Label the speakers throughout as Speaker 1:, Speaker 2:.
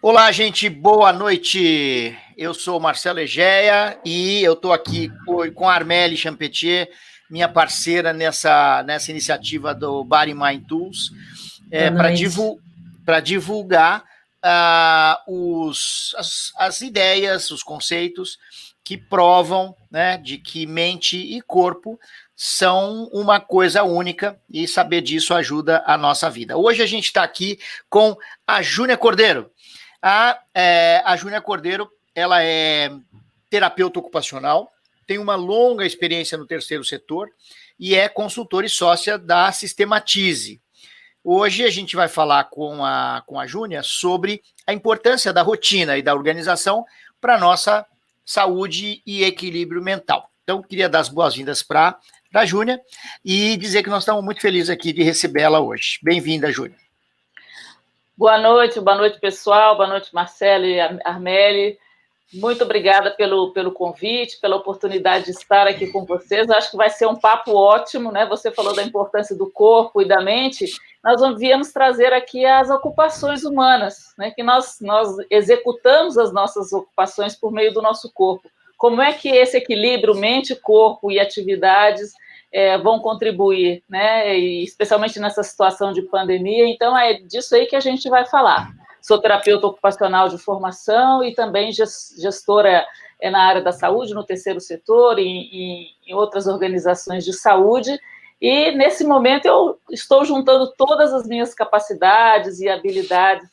Speaker 1: Olá, gente, boa noite. Eu sou o Marcelo Egeia e eu estou aqui com a Armelle Champetier, minha parceira nessa iniciativa do Body Mind Tools, para divulgar as ideias, os conceitos que provam, né, de que mente e corpo são uma coisa única e saber disso ajuda a nossa vida. Hoje a gente está aqui com a Júnia Cordeiro. A Júnia Cordeiro, ela é terapeuta ocupacional, tem uma longa experiência no terceiro setor e é consultora e sócia da Sistematize. Hoje a gente vai falar com a Júnia sobre a importância da rotina e da organização para a nossa saúde e equilíbrio mental. Então, queria dar as boas-vindas para a Júnia e dizer que nós estamos muito felizes aqui de recebê-la hoje. Bem-vinda, Júnia.
Speaker 2: Boa noite, pessoal. Boa noite, Marcelo e Armelle. Muito obrigada pelo convite, pela oportunidade de estar aqui com vocês. Acho que vai ser um papo ótimo, né? Você falou da importância do corpo e da mente. Nós viemos trazer aqui as ocupações humanas, né? Que nós executamos as nossas ocupações por meio do nosso corpo. Como é que esse equilíbrio mente, corpo e atividades vão contribuir, né? E especialmente nessa situação de pandemia. Então, é disso aí que a gente vai falar. Sou terapeuta ocupacional de formação e também gestora na área da saúde, no terceiro setor, em outras organizações de saúde. E, nesse momento, eu estou juntando todas as minhas capacidades e habilidades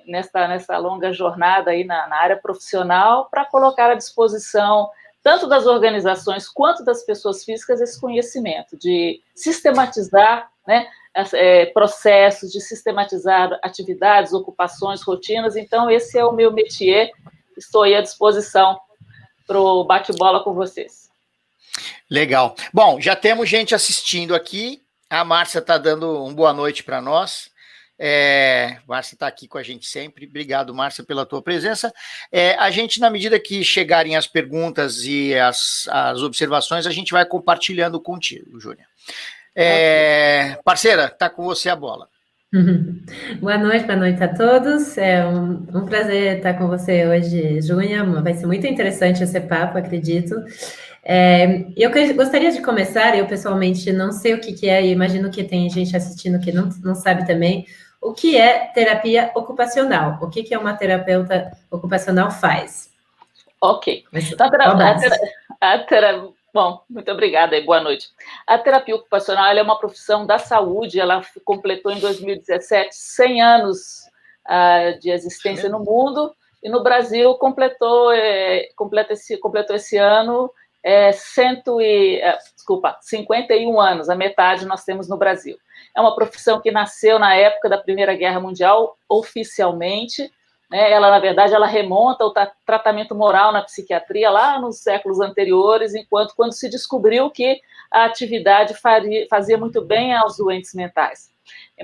Speaker 2: nessa longa jornada aí na área profissional para colocar à disposição tanto das organizações quanto das pessoas físicas esse conhecimento de sistematizar, né, processos, de sistematizar atividades, ocupações, rotinas. Então, esse é o meu métier. Estou aí à disposição para o bate-bola com vocês.
Speaker 1: Legal. Bom, já temos gente assistindo aqui. A Márcia está dando uma boa noite para nós. Márcia está aqui com a gente sempre. Obrigado, Márcia, pela tua presença. A gente, na medida que chegarem as perguntas e as observações, a gente vai compartilhando contigo, Júnia. Parceira, está com você a bola.
Speaker 3: Boa noite a todos. É um prazer estar com você hoje, Júnia. Vai ser muito interessante esse papo, acredito. Eu gostaria de começar, eu pessoalmente não sei o que é, e imagino que tem gente assistindo que não sabe também, o que é terapia ocupacional? O que uma terapeuta ocupacional faz?
Speaker 2: Ok. Então, bom, muito obrigada e boa noite. A terapia ocupacional ela é uma profissão da saúde, ela completou em 2017 100 anos de existência no mundo, e no Brasil completou esse ano 51 anos, a metade nós temos no Brasil. É uma profissão que nasceu na época da Primeira Guerra Mundial, oficialmente, né? Ela, na verdade, ela remonta ao tratamento moral na psiquiatria lá nos séculos anteriores, quando se descobriu que a atividade fazia muito bem aos doentes mentais.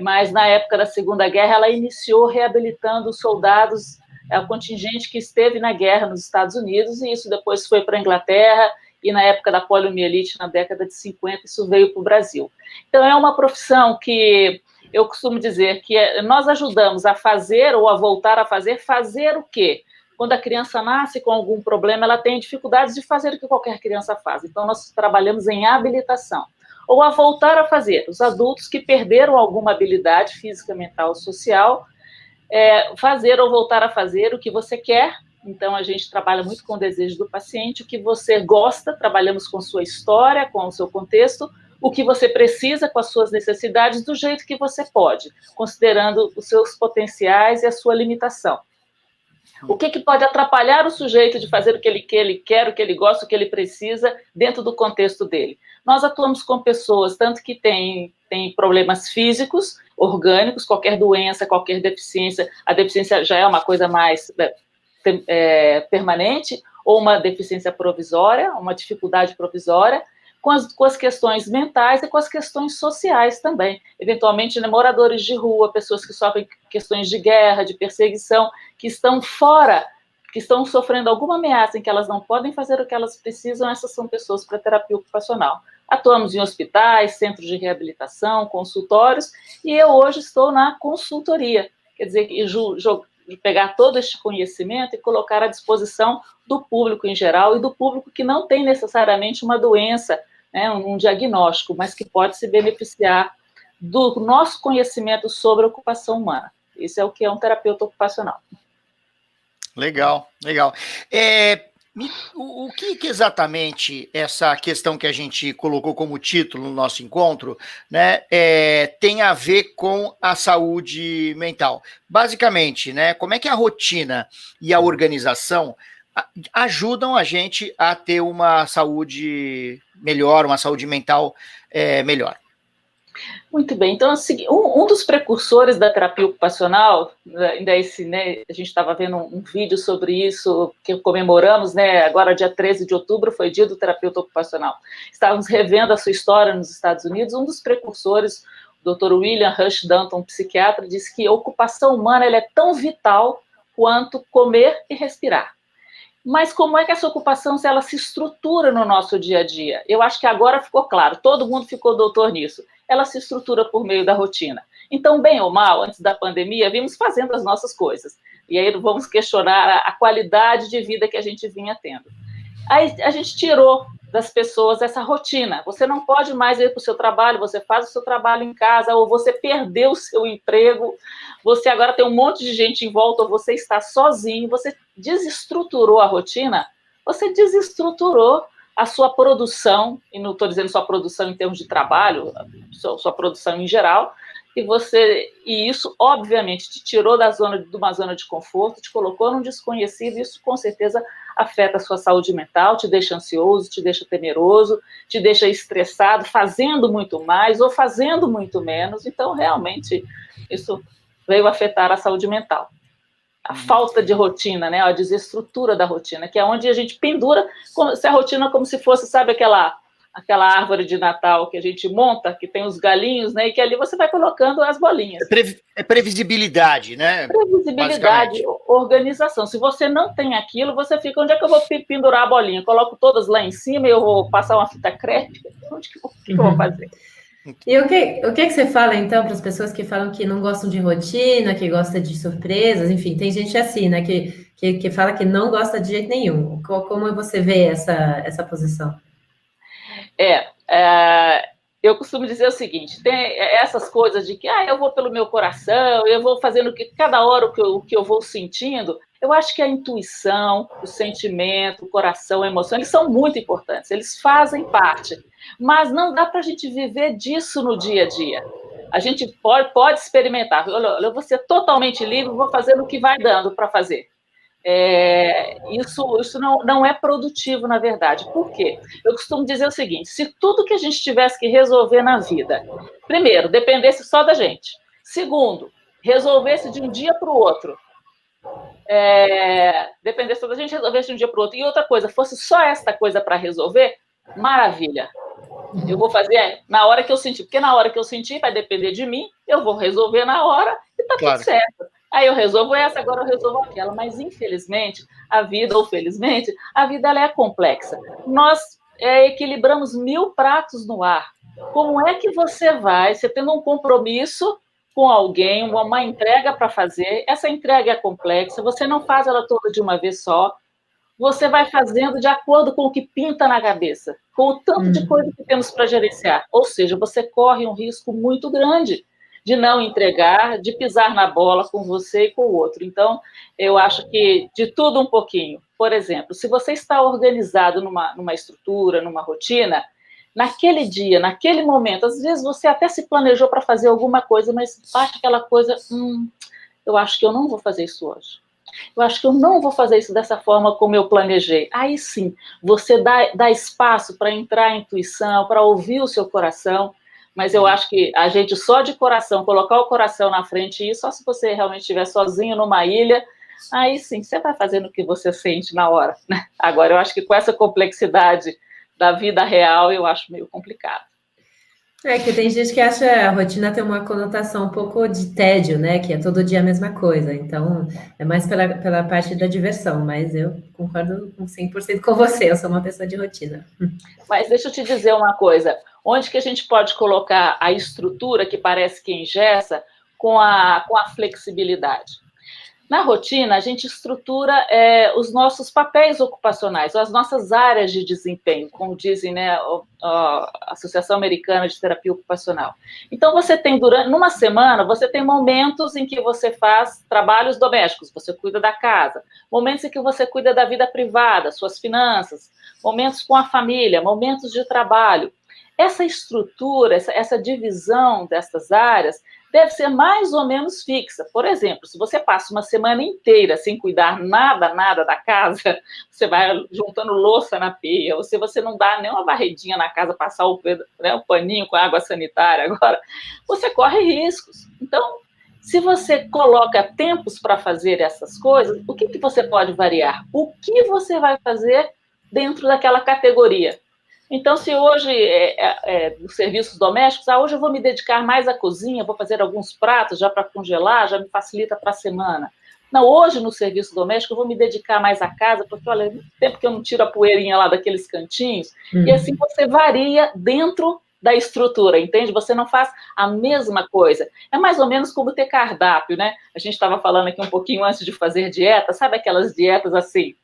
Speaker 2: Mas, na época da Segunda Guerra, ela iniciou reabilitando os soldados, o contingente que esteve na guerra nos Estados Unidos, e isso depois foi para a Inglaterra, e na época da poliomielite, na década de 50, isso veio para o Brasil. Então, é uma profissão que eu costumo dizer que nós ajudamos a fazer ou a voltar a fazer o quê? Quando a criança nasce com algum problema, ela tem dificuldades de fazer o que qualquer criança faz. Então, nós trabalhamos em habilitação. Ou a voltar a fazer, os adultos que perderam alguma habilidade física, mental, social, fazer ou voltar a fazer o que você quer. Então, a gente trabalha muito com o desejo do paciente, o que você gosta, trabalhamos com sua história, com o seu contexto, o que você precisa com as suas necessidades, do jeito que você pode, considerando os seus potenciais e a sua limitação. O que pode atrapalhar o sujeito de fazer o que ele quer, o que ele gosta, o que ele precisa, dentro do contexto dele? Nós atuamos com pessoas, tanto que têm problemas físicos, orgânicos, qualquer doença, qualquer deficiência. A deficiência já é uma coisa mais permanente, ou uma deficiência provisória, uma dificuldade provisória, com as questões mentais e com as questões sociais também. Eventualmente, moradores de rua, pessoas que sofrem questões de guerra, de perseguição, que estão fora, que estão sofrendo alguma ameaça em que elas não podem fazer o que elas precisam, essas são pessoas para terapia ocupacional. Atuamos em hospitais, centros de reabilitação, consultórios, e eu hoje estou na consultoria, quer dizer, de pegar todo este conhecimento e colocar à disposição do público em geral e do público que não tem necessariamente uma doença, né, um diagnóstico, mas que pode se beneficiar do nosso conhecimento sobre a ocupação humana. Isso é o que é um terapeuta ocupacional.
Speaker 1: Legal, legal. O que exatamente essa questão que a gente colocou como título no nosso encontro, né, tem a ver com a saúde mental? Basicamente, né, como é que a rotina e a organização ajudam a gente a ter uma saúde melhor, uma saúde mental melhor?
Speaker 2: Muito bem, então um dos precursores da terapia ocupacional, ainda né, a gente estava vendo um vídeo sobre isso, que comemoramos, né, agora dia 13 de outubro, foi dia do terapeuta ocupacional. Estávamos revendo a sua história nos Estados Unidos, um dos precursores, o Dr. William Rush Danton, psiquiatra, disse que a ocupação humana ela é tão vital quanto comer e respirar. Mas como é que essa ocupação ela se estrutura no nosso dia a dia? Eu acho que agora ficou claro, todo mundo ficou doutor nisso. Ela se estrutura por meio da rotina. Então, bem ou mal, antes da pandemia, vimos fazendo as nossas coisas. E aí vamos questionar a qualidade de vida que a gente vinha tendo. Aí a gente tirou das pessoas essa rotina. Você não pode mais ir para o seu trabalho, você faz o seu trabalho em casa, ou você perdeu o seu emprego, você agora tem um monte de gente em volta, ou você está sozinho, você desestruturou a rotina, você desestruturou a sua produção, e não estou dizendo sua produção em termos de trabalho, sua produção em geral, e isso, obviamente, te tirou de uma zona de conforto, te colocou num desconhecido, isso com certeza afeta a sua saúde mental, te deixa ansioso, te deixa temeroso, te deixa estressado, fazendo muito mais ou fazendo muito menos. Então, realmente, isso veio afetar a saúde mental. A falta de rotina, né? A desestrutura da rotina, que é onde a gente pendura, se a rotina como se fosse, sabe, aquela árvore de Natal que a gente monta, que tem os galinhos, né? E que ali você vai colocando as bolinhas.
Speaker 1: É previsibilidade, né?
Speaker 2: Previsibilidade, organização. Se você não tem aquilo, você fica, onde é que eu vou pendurar a bolinha? Coloco todas lá em cima e eu vou passar uma fita crepe? Onde que eu vou fazer?
Speaker 3: E o que você fala, então, para as pessoas que falam que não gostam de rotina, que gostam de surpresas, enfim, tem gente assim, né, que fala que não gosta de jeito nenhum. Como você vê essa posição?
Speaker 2: Eu costumo dizer o seguinte, tem essas coisas de que eu vou pelo meu coração, eu vou fazendo cada hora o que eu vou sentindo. Eu acho que a intuição, o sentimento, o coração, a emoção, eles são muito importantes, eles fazem parte, mas não dá para a gente viver disso no dia a dia. A gente pode experimentar, olha, eu vou ser totalmente livre, vou fazer o que vai dando para fazer. Isso não é produtivo, na verdade. Por quê? Eu costumo dizer o seguinte, se tudo que a gente tivesse que resolver na vida, primeiro, dependesse só da gente, segundo, resolvesse de um dia para o outro, dependesse só da gente, resolvesse de um dia para o outro, e outra coisa, fosse só esta coisa para resolver, maravilha. Eu vou fazer na hora que eu sentir, porque na hora que eu sentir vai depender de mim, eu vou resolver na hora e tá tudo certo. Aí eu resolvo essa, agora eu resolvo aquela. Mas, infelizmente, a vida, ou felizmente, a vida ela é complexa. Nós equilibramos 1000 pratos no ar. Como é que você tendo um compromisso com alguém, uma entrega para fazer, essa entrega é complexa, você não faz ela toda de uma vez só, você vai fazendo de acordo com o que pinta na cabeça, com o tanto de coisa que temos para gerenciar. Ou seja, você corre um risco muito grande de não entregar, de pisar na bola com você e com o outro. Então, eu acho que de tudo um pouquinho. Por exemplo, se você está organizado numa estrutura, numa rotina, naquele dia, naquele momento, às vezes você até se planejou para fazer alguma coisa, mas bate aquela coisa, eu acho que eu não vou fazer isso hoje. Eu acho que eu não vou fazer isso dessa forma como eu planejei. Aí sim, você dá espaço para entrar a intuição, para ouvir o seu coração, mas eu acho que a gente só de coração, colocar o coração na frente, e só se você realmente estiver sozinho numa ilha, aí sim, você vai fazendo o que você sente na hora, né? Agora, eu acho que com essa complexidade da vida real, eu acho meio complicado.
Speaker 3: Que tem gente que acha a rotina tem uma conotação um pouco de tédio, né? Que é todo dia a mesma coisa. Então, é mais pela parte da diversão, mas eu concordo com 100% com você, eu sou uma pessoa de rotina.
Speaker 2: Mas deixa eu te dizer uma coisa, onde que a gente pode colocar a estrutura que parece que engessa com a flexibilidade? Na rotina, a gente estrutura os nossos papéis ocupacionais, as nossas áreas de desempenho, como dizem, né, a Associação Americana de Terapia Ocupacional. Então, você tem, numa semana, você tem momentos em que você faz trabalhos domésticos, você cuida da casa, momentos em que você cuida da vida privada, suas finanças, momentos com a família, momentos de trabalho. Essa estrutura, essa divisão dessas áreas deve ser mais ou menos fixa. Por exemplo, se você passa uma semana inteira sem cuidar nada da casa, você vai juntando louça na pia, ou se você não dá nem uma varredinha na casa, passar o paninho com água sanitária agora, você corre riscos. Então, se você coloca tempos para fazer essas coisas, o que você pode variar? O que você vai fazer dentro daquela categoria? Então, se hoje os serviços domésticos, hoje eu vou me dedicar mais à cozinha, vou fazer alguns pratos já para congelar, já me facilita para a semana. Não, hoje no serviço doméstico eu vou me dedicar mais à casa, porque, olha, muito tempo que eu não tiro a poeirinha lá daqueles cantinhos, e assim você varia dentro da estrutura, entende? Você não faz a mesma coisa. É mais ou menos como ter cardápio, né? A gente estava falando aqui um pouquinho antes de fazer dieta, sabe aquelas dietas assim?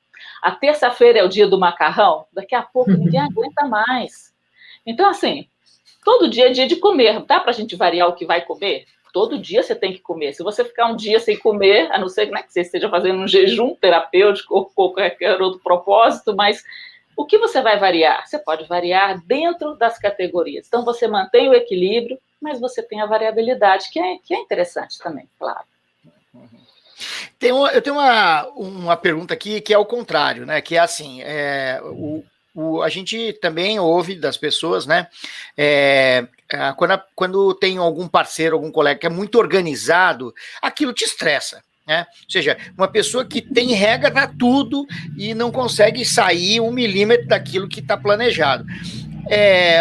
Speaker 2: A terça-feira é o dia do macarrão, daqui a pouco ninguém aguenta mais. Então, assim, todo dia é dia de comer. Dá para a gente variar o que vai comer? Todo dia você tem que comer. Se você ficar um dia sem comer, a não ser que você esteja fazendo um jejum terapêutico ou qualquer outro propósito, mas o que você vai variar? Você pode variar dentro das categorias. Então, você mantém o equilíbrio, mas você tem a variabilidade, que é interessante também, claro.
Speaker 1: Eu tenho uma pergunta aqui que é o contrário, né? Que é assim, a gente também ouve das pessoas, né? Quando tem algum parceiro, algum colega que é muito organizado, aquilo te estressa. Né? Ou seja, uma pessoa que tem regra para tudo e não consegue sair 1 milímetro daquilo que está planejado.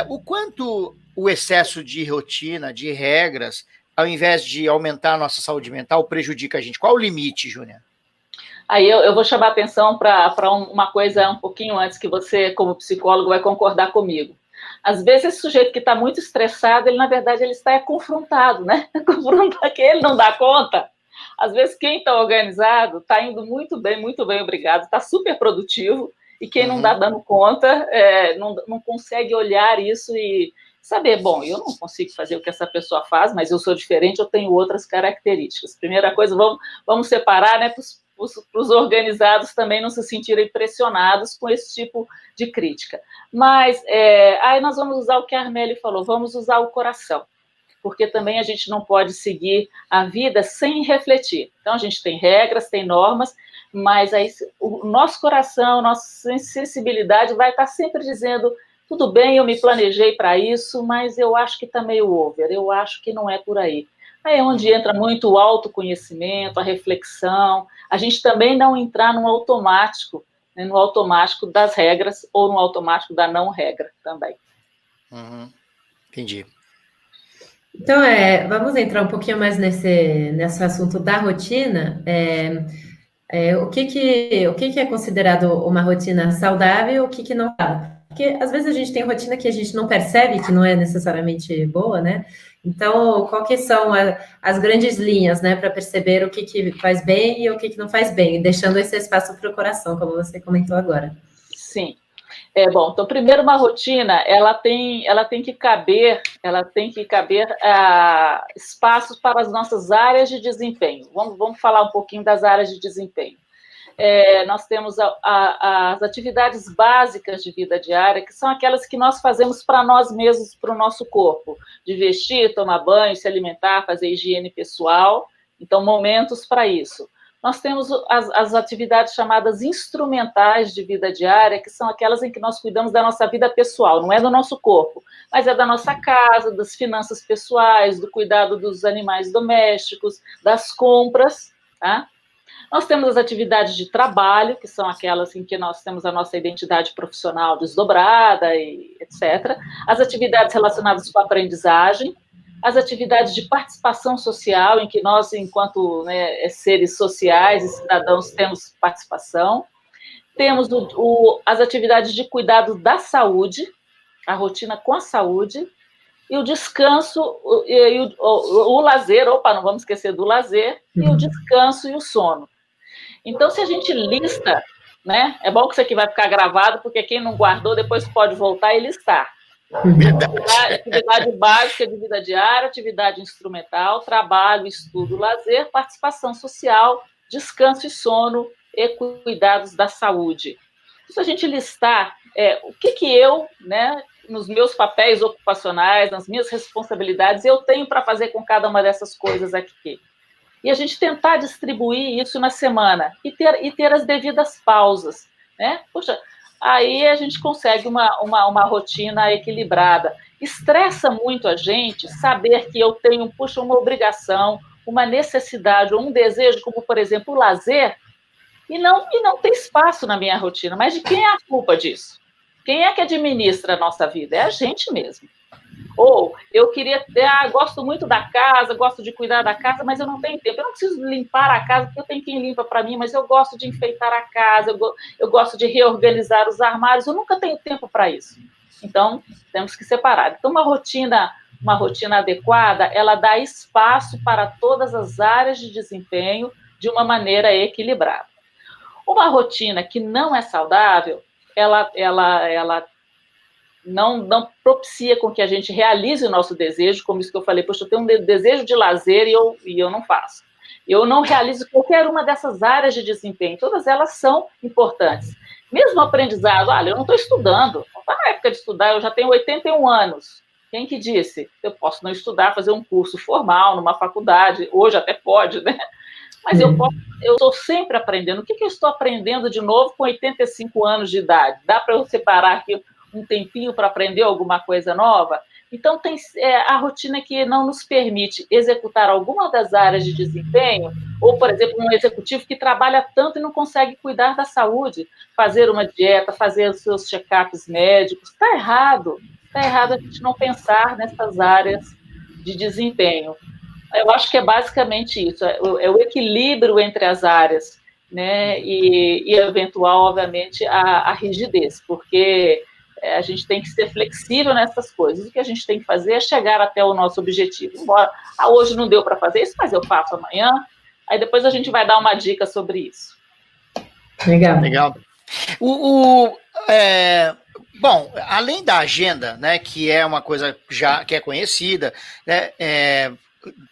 Speaker 1: O quanto o excesso de rotina, de regras, ao invés de aumentar a nossa saúde mental, prejudica a gente? Qual o limite, Júnia?
Speaker 2: Aí eu vou chamar a atenção para uma coisa um pouquinho antes, que você, como psicólogo, vai concordar comigo. Às vezes, esse sujeito que está muito estressado, ele, na verdade, ele está confrontado, né? Confrontado que ele não dá conta. Às vezes, quem está organizado está indo muito bem, obrigado, está super produtivo, e quem não está dando conta não consegue olhar isso e saber, bom, eu não consigo fazer o que essa pessoa faz, mas eu sou diferente, eu tenho outras características. Primeira coisa, vamos separar, né, para os organizados também não se sentirem pressionados com esse tipo de crítica. Mas aí nós vamos usar o que a Armelle falou, vamos usar o coração, porque também a gente não pode seguir a vida sem refletir. Então, a gente tem regras, tem normas, mas aí o nosso coração, nossa sensibilidade vai estar sempre dizendo: tudo bem, eu me planejei para isso, mas eu acho que está meio over, eu acho que não é por aí. Aí é onde entra muito o autoconhecimento, a reflexão, a gente também não entrar no automático, né, no automático das regras ou no automático da não regra também.
Speaker 1: Entendi.
Speaker 3: Então, vamos entrar um pouquinho mais nesse assunto da rotina. O que é considerado uma rotina saudável e o que não é? Porque às vezes a gente tem rotina que a gente não percebe, que não é necessariamente boa, né? Então, quais são as grandes linhas, né, para perceber o que faz bem e o que não faz bem, deixando esse espaço para o coração, como você comentou agora.
Speaker 2: Sim. Bom, então, primeiro, uma rotina, ela tem que caber espaços para as nossas áreas de desempenho. Vamos falar um pouquinho das áreas de desempenho. Nós temos as atividades básicas de vida diária, que são aquelas que nós fazemos para nós mesmos, para o nosso corpo, de vestir, tomar banho, se alimentar, fazer higiene pessoal, então momentos para isso. Nós temos as atividades chamadas instrumentais de vida diária, que são aquelas em que nós cuidamos da nossa vida pessoal, não é do nosso corpo, mas é da nossa casa, das finanças pessoais, do cuidado dos animais domésticos, das compras, tá? Nós temos as atividades de trabalho, que são aquelas em que nós temos a nossa identidade profissional desdobrada, e etc. As atividades relacionadas com a aprendizagem, as atividades de participação social, em que nós, enquanto seres sociais e cidadãos, temos participação. Temos as atividades de cuidado da saúde, a rotina com a saúde, e o descanso, o lazer, não vamos esquecer do lazer, e o descanso e o sono. Então, se a gente lista, né, é bom que isso aqui vai ficar gravado, porque quem não guardou depois pode voltar e listar. Atividade básica de vida diária, atividade instrumental, trabalho, estudo, lazer, participação social, descanso e sono e cuidados da saúde. Se a gente listar o que eu, né, nos meus papéis ocupacionais, nas minhas responsabilidades, eu tenho para fazer com cada uma dessas coisas aqui. E a gente tentar distribuir isso na semana e ter as devidas pausas, né? Puxa, aí a gente consegue uma rotina equilibrada. Estressa muito a gente saber que eu tenho, uma obrigação, uma necessidade ou um desejo, como, por exemplo, o lazer, e não ter espaço na minha rotina. Mas de quem é a culpa disso? Quem é que administra a nossa vida? É a gente mesmo. Ou eu queria gosto muito da casa, gosto de cuidar da casa, mas eu não tenho tempo. Eu não preciso limpar a casa, porque eu tenho quem limpa para mim, mas eu gosto de enfeitar a casa, eu gosto de reorganizar os armários, eu nunca tenho tempo para isso. Então, temos que separar. Então, uma rotina adequada, ela dá espaço para todas as áreas de desempenho de uma maneira equilibrada. Uma rotina que não é saudável, ela não propicia com que a gente realize o nosso desejo, como isso que eu falei, poxa, eu tenho um desejo de lazer e eu não faço. Eu não realizo qualquer uma dessas áreas de desempenho, todas elas são importantes. Mesmo o aprendizado, olha, eu não estou estudando, não está na época de estudar, eu já tenho 81 anos. Quem que disse? Eu posso não estudar, fazer um curso formal numa faculdade, hoje até pode, né? Mas eu estou sempre aprendendo. O que eu estou aprendendo de novo com 85 anos de idade? Dá para eu separar aqui um tempinho para aprender alguma coisa nova? Então, tem a rotina que não nos permite executar alguma das áreas de desempenho, ou, por exemplo, um executivo que trabalha tanto e não consegue cuidar da saúde, fazer uma dieta, fazer os seus check-ups médicos. Está errado a gente não pensar nessas áreas de desempenho. Eu acho que é basicamente isso, é o equilíbrio entre as áreas, né, e eventual, obviamente, a rigidez, porque a gente tem que ser flexível nessas coisas. O que a gente tem que fazer é chegar até o nosso objetivo. Embora, hoje não deu para fazer isso, mas eu faço amanhã. Aí depois a gente vai dar uma dica sobre isso.
Speaker 1: Legal. Bom, além da agenda, né, que é uma coisa já que é conhecida, né,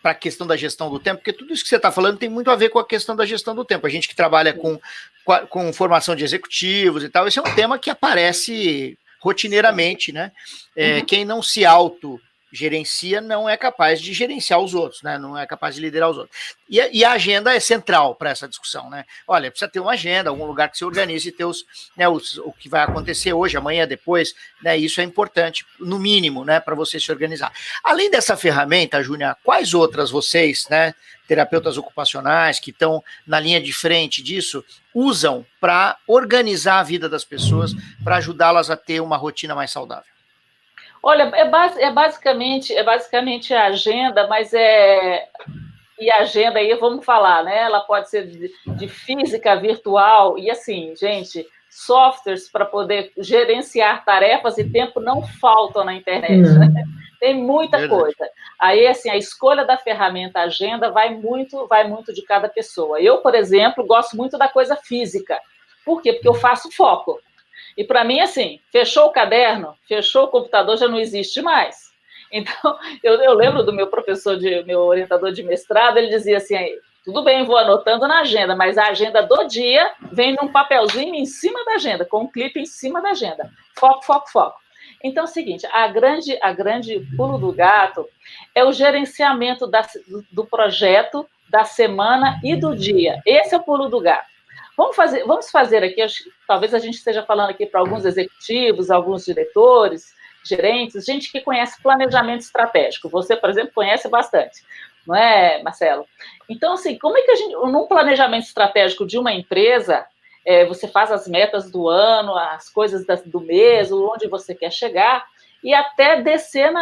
Speaker 1: para a questão da gestão do tempo, porque tudo isso que você está falando tem muito a ver com a questão da gestão do tempo. A gente que trabalha com formação de executivos e tal, esse é um tema que aparece rotineiramente, né? Quem não se autogerencia não é capaz de gerenciar os outros, né? Não é capaz de liderar os outros. E a agenda é central para essa discussão, né? Olha, precisa ter uma agenda, algum lugar que se organize e ter o que vai acontecer hoje, amanhã, depois, né? Isso é importante, no mínimo, né? Para você se organizar. Além dessa ferramenta, Júnia, quais outras vocês, né? Terapeutas ocupacionais que estão na linha de frente disso, usam para organizar a vida das pessoas, para ajudá-las a ter uma rotina mais saudável?
Speaker 2: Olha, é basicamente a agenda, mas e a agenda aí, vamos falar, né? Ela pode ser de física virtual, e assim, gente, softwares para poder gerenciar tarefas e tempo não faltam na internet, né? Tem muita coisa. Aí, assim, a escolha da ferramenta agenda vai muito de cada pessoa. Eu, por exemplo, gosto muito da coisa física. Por quê? Porque eu faço foco. E para mim, assim, fechou o caderno, fechou o computador, já não existe mais. Então, eu lembro do meu meu orientador de mestrado, ele dizia assim, tudo bem, vou anotando na agenda, mas a agenda do dia vem num papelzinho em cima da agenda, com um clipe em cima da agenda. Foco, foco, foco. Então é o seguinte, a grande pulo do gato é o gerenciamento do projeto, da semana e do dia. Esse é o pulo do gato. Vamos fazer aqui, talvez a gente esteja falando aqui para alguns executivos, alguns diretores, gerentes, gente que conhece planejamento estratégico. Você, por exemplo, conhece bastante, não é, Marcelo? Então, assim, como é que a gente, num planejamento estratégico de uma empresa, você faz as metas do ano, as coisas do mês, onde você quer chegar, e até descer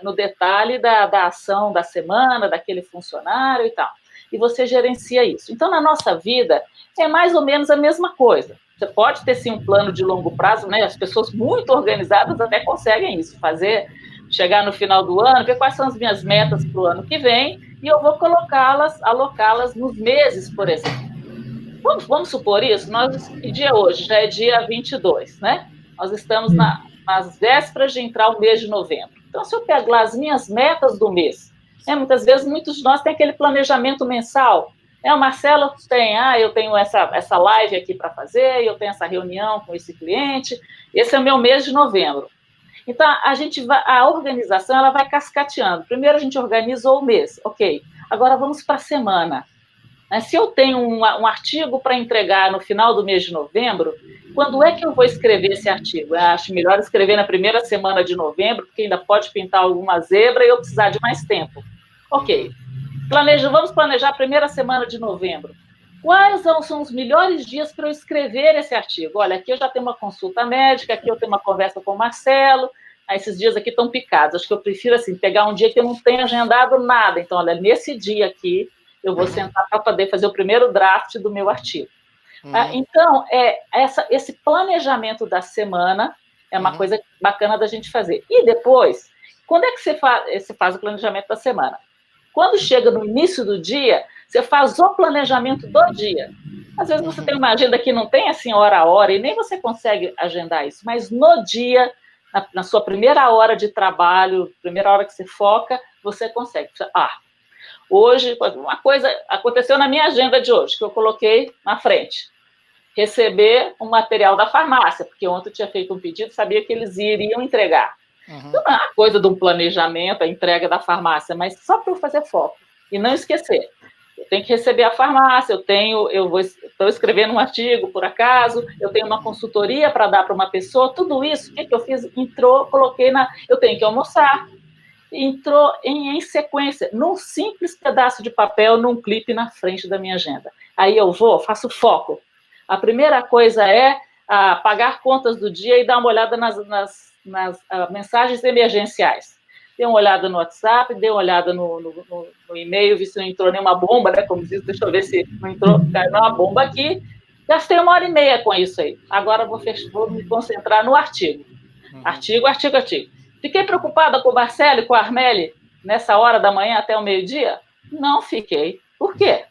Speaker 2: no detalhe da ação da semana, daquele funcionário e tal. E você gerencia isso. Então, na nossa vida, é mais ou menos a mesma coisa. Você pode ter, sim, um plano de longo prazo, né? As pessoas muito organizadas até conseguem isso, fazer chegar no final do ano, ver quais são as minhas metas para o ano que vem, e eu vou alocá-las nos meses, por exemplo. Vamos supor isso? Que dia é hoje? Já é dia 22, né? Nós estamos nas vésperas de entrar o mês de novembro. Então, se eu pego lá as minhas metas do mês, muitas vezes, muitos de nós têm aquele planejamento mensal. O Marcelo tem, eu tenho essa live aqui para fazer, eu tenho essa reunião com esse cliente, esse é o meu mês de novembro. Então, a organização ela vai cascateando. Primeiro a gente organizou o mês, ok. Agora vamos para a semana. Se eu tenho um artigo para entregar no final do mês de novembro, quando é que eu vou escrever esse artigo? Eu acho melhor escrever na primeira semana de novembro, porque ainda pode pintar alguma zebra e eu precisar de mais tempo. Ok. Vamos planejar a primeira semana de novembro. Quais são os melhores dias para eu escrever esse artigo? Olha, aqui eu já tenho uma consulta médica, aqui eu tenho uma conversa com o Marcelo, esses dias aqui estão picados. Acho que eu prefiro pegar um dia que eu não tenho agendado nada. Então, olha, nesse dia aqui, eu vou sentar para poder fazer o primeiro draft do meu artigo. Então, esse planejamento da semana é uma coisa bacana da gente fazer. E depois, quando é que você faz o planejamento da semana? Quando chega no início do dia, você faz o planejamento do dia. Às vezes você tem uma agenda que não tem hora a hora, e nem você consegue agendar isso, mas no dia, na sua primeira hora de trabalho, primeira hora que você foca, você consegue. Hoje, uma coisa aconteceu na minha agenda de hoje, que eu coloquei na frente. Receber um material da farmácia, porque ontem eu tinha feito um pedido, sabia que eles iriam entregar. Então, não é uma coisa de um planejamento, a entrega da farmácia, mas só para eu fazer foco e não esquecer. Eu tenho que receber a farmácia, estou escrevendo um artigo, por acaso, eu tenho uma consultoria para dar para uma pessoa, tudo isso, o que eu fiz? Eu tenho que almoçar. Entrou em sequência, num simples pedaço de papel, num clipe na frente da minha agenda. Aí eu faço foco. A primeira coisa é pagar contas do dia e dar uma olhada nas mensagens emergenciais. Dei uma olhada no WhatsApp, dei uma olhada no e-mail, vi se não entrou nenhuma bomba, né? Como diz, deixa eu ver se não entrou, caiu uma bomba aqui. Gastei 1h30 com isso aí. Agora vou me concentrar no artigo. Artigo. Fiquei preocupada com o Marcelo e com a Armelle nessa hora da manhã até o meio-dia? Não fiquei. Por quê?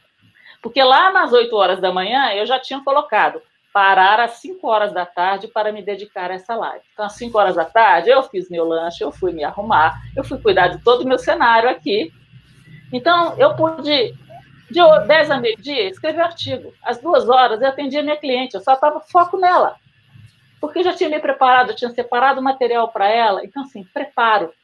Speaker 2: Porque lá nas 8 horas da manhã eu já tinha colocado parar às 5 horas da tarde para me dedicar a essa live. Então, às 5 horas da tarde, eu fiz meu lanche, eu fui me arrumar, eu fui cuidar de todo o meu cenário aqui. Então, eu pude, de 10 a meio-dia, escrever um artigo. Às 2 horas, eu atendi a minha cliente, eu só estava foco nela. Porque eu já tinha me preparado, eu tinha separado o material para ela. Então, assim, preparo.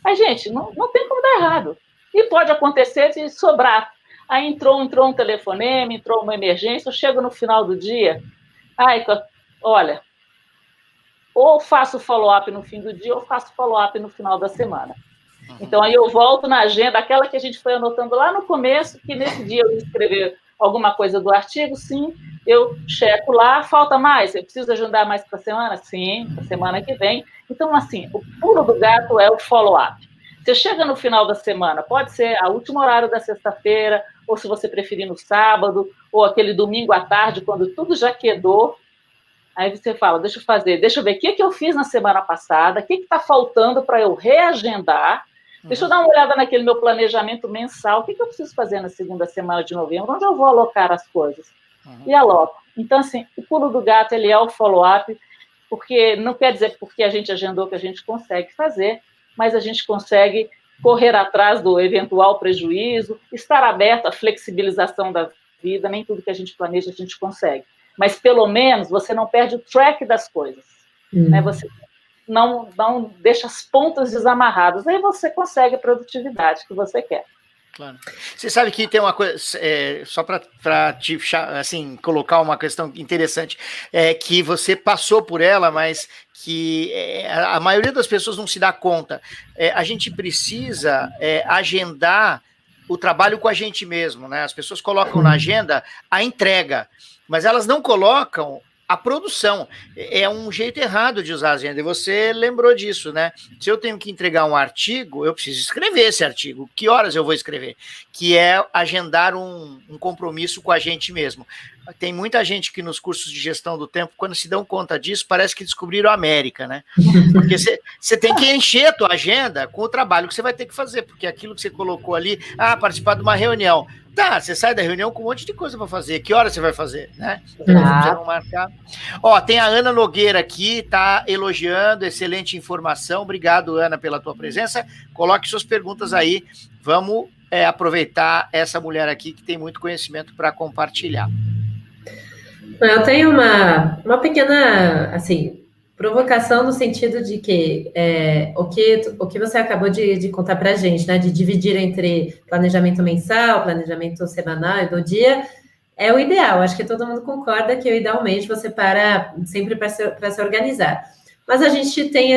Speaker 2: Aí, gente, não tem como dar errado. E pode acontecer de sobrar. Aí entrou um telefonema, entrou uma emergência, eu chego no final do dia, olha, ou faço follow-up no fim do dia, ou faço follow-up no final da semana. Então, aí eu volto na agenda, aquela que a gente foi anotando lá no começo, que nesse dia eu ia escrever alguma coisa do artigo, sim, eu checo lá, falta mais, eu preciso agendar mais para a semana? Sim, para a semana que vem. Então, assim, o pulo do gato é o follow-up. Você chega no final da semana, pode ser a último horário da sexta-feira, ou se você preferir no sábado, ou aquele domingo à tarde, quando tudo já quedou. Aí você fala, deixa eu ver o que eu fiz na semana passada, o que está faltando para eu reagendar, deixa eu dar uma olhada naquele meu planejamento mensal, o que eu preciso fazer na segunda semana de novembro, onde eu vou alocar as coisas. E aloco. Então, assim, o pulo do gato, ele é o follow-up, porque não quer dizer que porque a gente agendou que a gente consegue fazer, mas a gente consegue correr atrás do eventual prejuízo, estar aberto à flexibilização da vida, nem tudo que a gente planeja a gente consegue. Mas, pelo menos, você não perde o track das coisas. Né? Você não deixa as pontas desamarradas. Aí você consegue a produtividade que você quer.
Speaker 1: Claro. Você sabe que tem uma coisa, só para te assim, colocar uma questão interessante, que você passou por ela, mas que a maioria das pessoas não se dá conta. A gente precisa agendar o trabalho com a gente mesmo, né? As pessoas colocam na agenda a entrega, mas elas não colocam a produção. É um jeito errado de usar a agenda, e você lembrou disso, né? Se eu tenho que entregar um artigo, eu preciso escrever esse artigo. Que horas eu vou escrever? Que é agendar um compromisso com a gente mesmo. Tem muita gente que nos cursos de gestão do tempo, quando se dão conta disso, parece que descobriram a América, né? Porque você tem que encher a tua agenda com o trabalho que você vai ter que fazer, porque aquilo que você colocou ali, participar de uma reunião. Tá, você sai da reunião com um monte de coisa para fazer. Que hora você vai fazer, né? Você não marcar. Ó, tem a Ana Nogueira aqui, tá elogiando, excelente informação. Obrigado, Ana, pela tua presença. Coloque suas perguntas aí. Vamos aproveitar essa mulher aqui que tem muito conhecimento para compartilhar.
Speaker 3: Eu tenho uma pequena, assim, provocação no sentido de que o que você acabou de contar para a gente, né, de dividir entre planejamento mensal, planejamento semanal e do dia, é o ideal. Acho que todo mundo concorda que idealmente você para sempre para se organizar. Mas a gente tem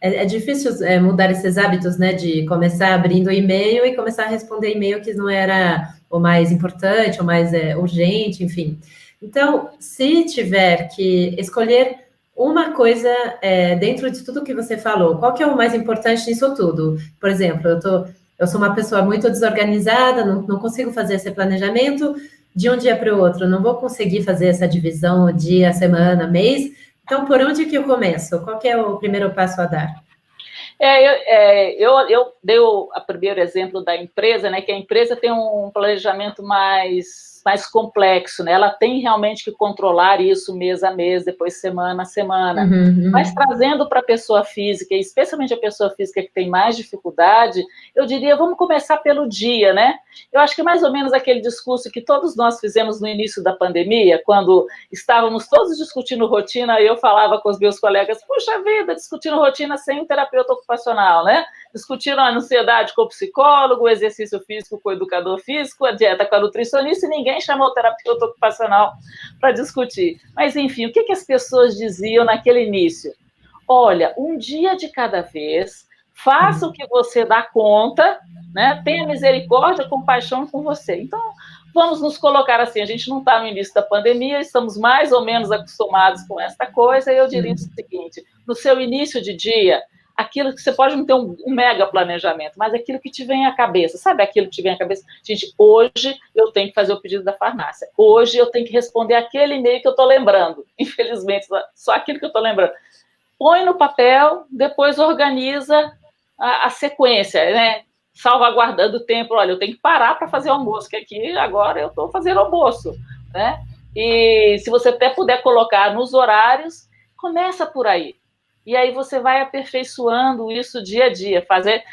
Speaker 3: é difícil mudar esses hábitos, né, de começar abrindo o e-mail e começar a responder e-mail que não era o mais importante, o mais urgente, enfim. Então, se tiver que escolher uma coisa dentro de tudo que você falou, qual que é o mais importante nisso tudo? Por exemplo, eu sou uma pessoa muito desorganizada, não consigo fazer esse planejamento de um dia para o outro, não vou conseguir fazer essa divisão dia, semana, mês. Então, por onde que eu começo? Qual que é o primeiro passo a dar?
Speaker 2: Eu dei o primeiro exemplo da empresa, né, que a empresa tem um planejamento mais complexo, né? Ela tem realmente que controlar isso mês a mês, depois semana a semana. Mas trazendo para a pessoa física, especialmente a pessoa física que tem mais dificuldade, eu diria, vamos começar pelo dia, né? Eu acho que mais ou menos aquele discurso que todos nós fizemos no início da pandemia, quando estávamos todos discutindo rotina, e eu falava com os meus colegas, puxa vida, discutindo rotina sem um terapeuta ocupacional, né? Discutindo a ansiedade com o psicólogo, o exercício físico com o educador físico, a dieta com a nutricionista, e ninguém chamou o terapeuta ocupacional para discutir. Mas, enfim, o que as pessoas diziam naquele início? Olha, um dia de cada vez, faça o que você dá conta, né? Tenha misericórdia, compaixão com você. Então, vamos nos colocar assim, a gente não está no início da pandemia, estamos mais ou menos acostumados com esta coisa, e eu diria o seguinte, no seu início de dia, aquilo que você pode não ter um mega planejamento, mas aquilo que te vem à cabeça, sabe aquilo que te vem à cabeça? Gente, hoje eu tenho que fazer o pedido da farmácia, hoje eu tenho que responder aquele e-mail que eu estou lembrando, infelizmente, só aquilo que eu estou lembrando. Põe no papel, depois organiza a sequência, né? Salvaguardando o tempo, olha, eu tenho que parar para fazer o almoço, que aqui agora eu estou fazendo almoço, né? E se você até puder colocar nos horários, começa por aí. E aí você vai aperfeiçoando isso dia a dia, você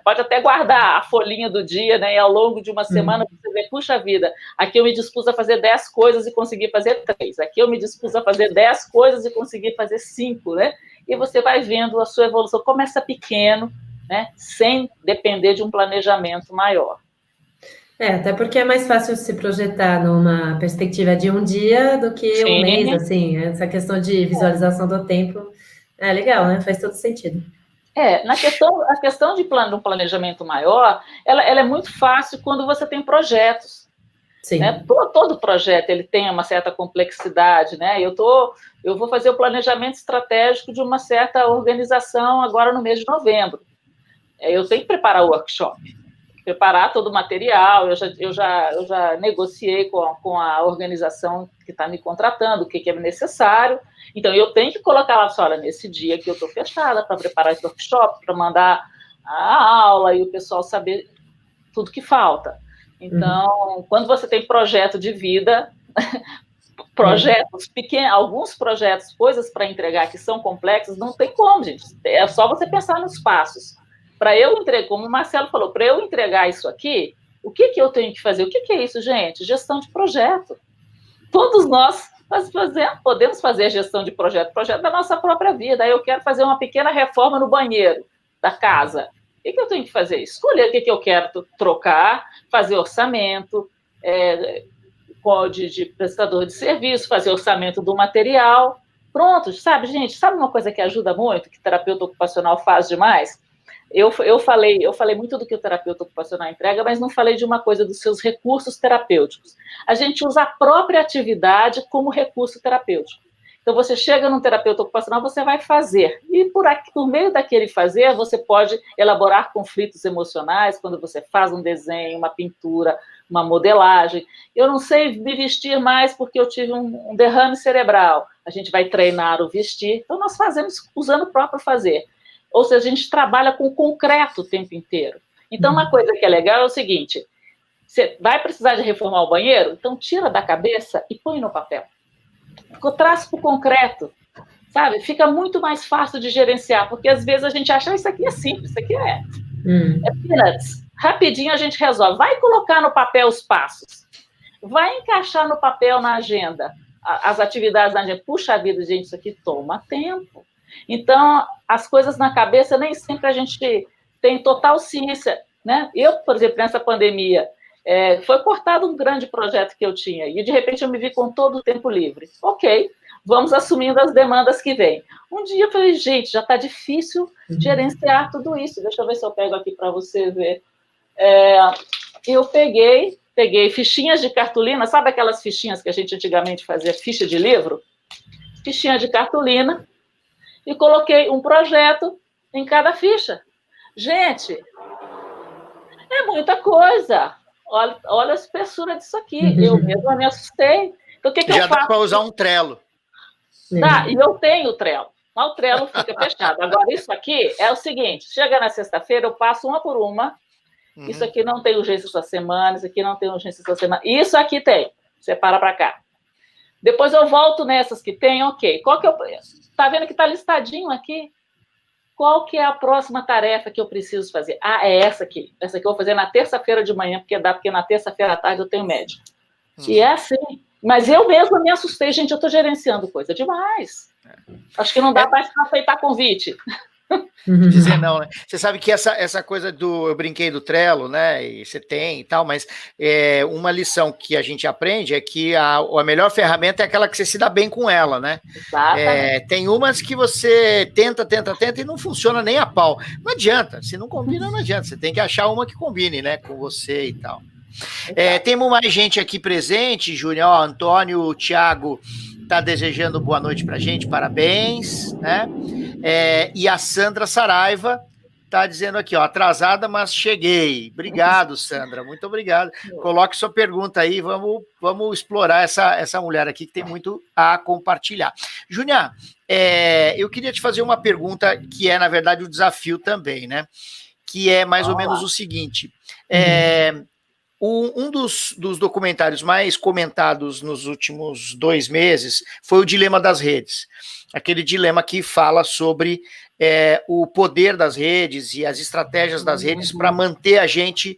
Speaker 2: pode até guardar a folhinha do dia, né? E ao longo de uma semana você vê, puxa vida, aqui eu me dispus a fazer 10 coisas e consegui fazer 3, aqui eu me dispus a fazer 10 coisas e consegui fazer 5, né? E você vai vendo a sua evolução, começa pequeno, né? Sem depender de um planejamento maior.
Speaker 3: Até porque é mais fácil se projetar numa perspectiva de um dia do que um mês, assim, essa questão de visualização do tempo é legal, né? Faz todo sentido.
Speaker 2: A questão de um planejamento maior, ela é muito fácil quando você tem projetos.
Speaker 3: Sim.
Speaker 2: Né? Todo projeto ele tem uma certa complexidade, né? Eu vou fazer o planejamento estratégico de uma certa organização agora no mês de novembro. Eu tenho que preparar o workshop, preparar todo o material, eu já negociei com a organização que está me contratando, o que é necessário. Então, eu tenho que colocar lá, olha, nesse dia que eu estou fechada para preparar esse workshop, para mandar a aula e o pessoal saber tudo que falta. Então, quando você tem projeto de vida, projetos pequenos, alguns projetos, coisas para entregar que são complexas, não tem como, gente. É só você pensar nos passos. Para eu entregar, como o Marcelo falou, para eu entregar isso aqui, o que eu tenho que fazer? O que é isso, gente? Gestão de projeto. Todos nós podemos fazer gestão de projeto da nossa própria vida. Aí eu quero fazer uma pequena reforma no banheiro da casa. O que eu tenho que fazer? Escolher o que eu quero trocar, fazer orçamento de prestador de serviço, fazer orçamento do material. Pronto, sabe, gente? Sabe uma coisa que ajuda muito, que terapeuta ocupacional faz demais? eu falei muito do que o terapeuta ocupacional entrega, mas não falei de uma coisa dos seus recursos terapêuticos. A gente usa a própria atividade como recurso terapêutico. Então, você chega num terapeuta ocupacional, você vai fazer. E por meio daquele fazer, você pode elaborar conflitos emocionais, quando você faz um desenho, uma pintura, uma modelagem. Eu não sei me vestir mais porque eu tive um derrame cerebral. A gente vai treinar o vestir. Então, nós fazemos usando o próprio fazer. Ou seja, a gente trabalha com o concreto o tempo inteiro. Então, uma coisa que é legal é o seguinte, você vai precisar de reformar o banheiro? Então, tira da cabeça e põe no papel. Traz para o concreto, sabe? Fica muito mais fácil de gerenciar, porque às vezes a gente acha, isso aqui é simples, isso aqui é peanuts. Rapidinho a gente resolve. Vai colocar no papel os passos. Vai encaixar no papel na agenda as atividades na agenda. Puxa vida, gente, isso aqui toma tempo. Então, as coisas na cabeça nem sempre a gente tem total ciência, né? Eu, por exemplo, nessa pandemia, foi cortado um grande projeto que eu tinha e, de repente, eu me vi com todo o tempo livre. Ok, vamos assumindo as demandas que vêm. Um dia eu falei, gente, já está difícil gerenciar tudo isso. Deixa eu ver se eu pego aqui para você ver. Eu peguei fichinhas de cartolina, sabe aquelas fichinhas que a gente antigamente fazia, ficha de livro? Fichinha de cartolina, e coloquei um projeto em cada ficha. Gente, é muita coisa. Olha a espessura disso aqui. Eu mesma me assustei. Então, o que eu faço?
Speaker 1: Já dá para usar um Trello.
Speaker 2: Tá, e eu tenho o Trello. Mas o Trello fica fechado. Agora, isso aqui é o seguinte, chega na sexta-feira, eu passo uma por uma. Isso aqui não tem urgência essa semana, isso aqui não tem urgência essa semana. Isso aqui tem. Separa para cá. Depois eu volto nessas que tem, ok. Qual que é o... Tá vendo que está listadinho aqui? Qual que é a próxima tarefa que eu preciso fazer? Ah, é essa aqui. Essa aqui eu vou fazer na terça-feira de manhã, porque na terça-feira à tarde eu tenho médico. E é assim. Mas eu mesma me assustei, gente, eu estou gerenciando coisa demais. Acho que não dá mais para aceitar convite.
Speaker 1: Dizer não, né? Você sabe que essa coisa eu brinquei do Trello, né? E você tem e tal, mas uma lição que a gente aprende é que a melhor ferramenta é aquela que você se dá bem com ela, né? Tem umas que você tenta e não funciona nem a pau. Não adianta, se não combina, não adianta. Você tem que achar uma que combine, né? Com você e tal. Temos mais gente aqui presente, Júnior. Antônio, Thiago está desejando boa noite para a gente, parabéns, né? E a Sandra Saraiva está dizendo aqui, ó, atrasada, mas cheguei. Obrigado, Sandra, muito obrigado. Coloque sua pergunta aí, vamos explorar essa mulher aqui que tem muito a compartilhar. Júnior, eu queria te fazer uma pergunta que na verdade, o desafio também, né? Que é mais ou menos o seguinte, um dos documentários mais comentados nos últimos 2 meses foi o Dilema das Redes. Aquele dilema que fala sobre o poder das redes e as estratégias das redes para manter a gente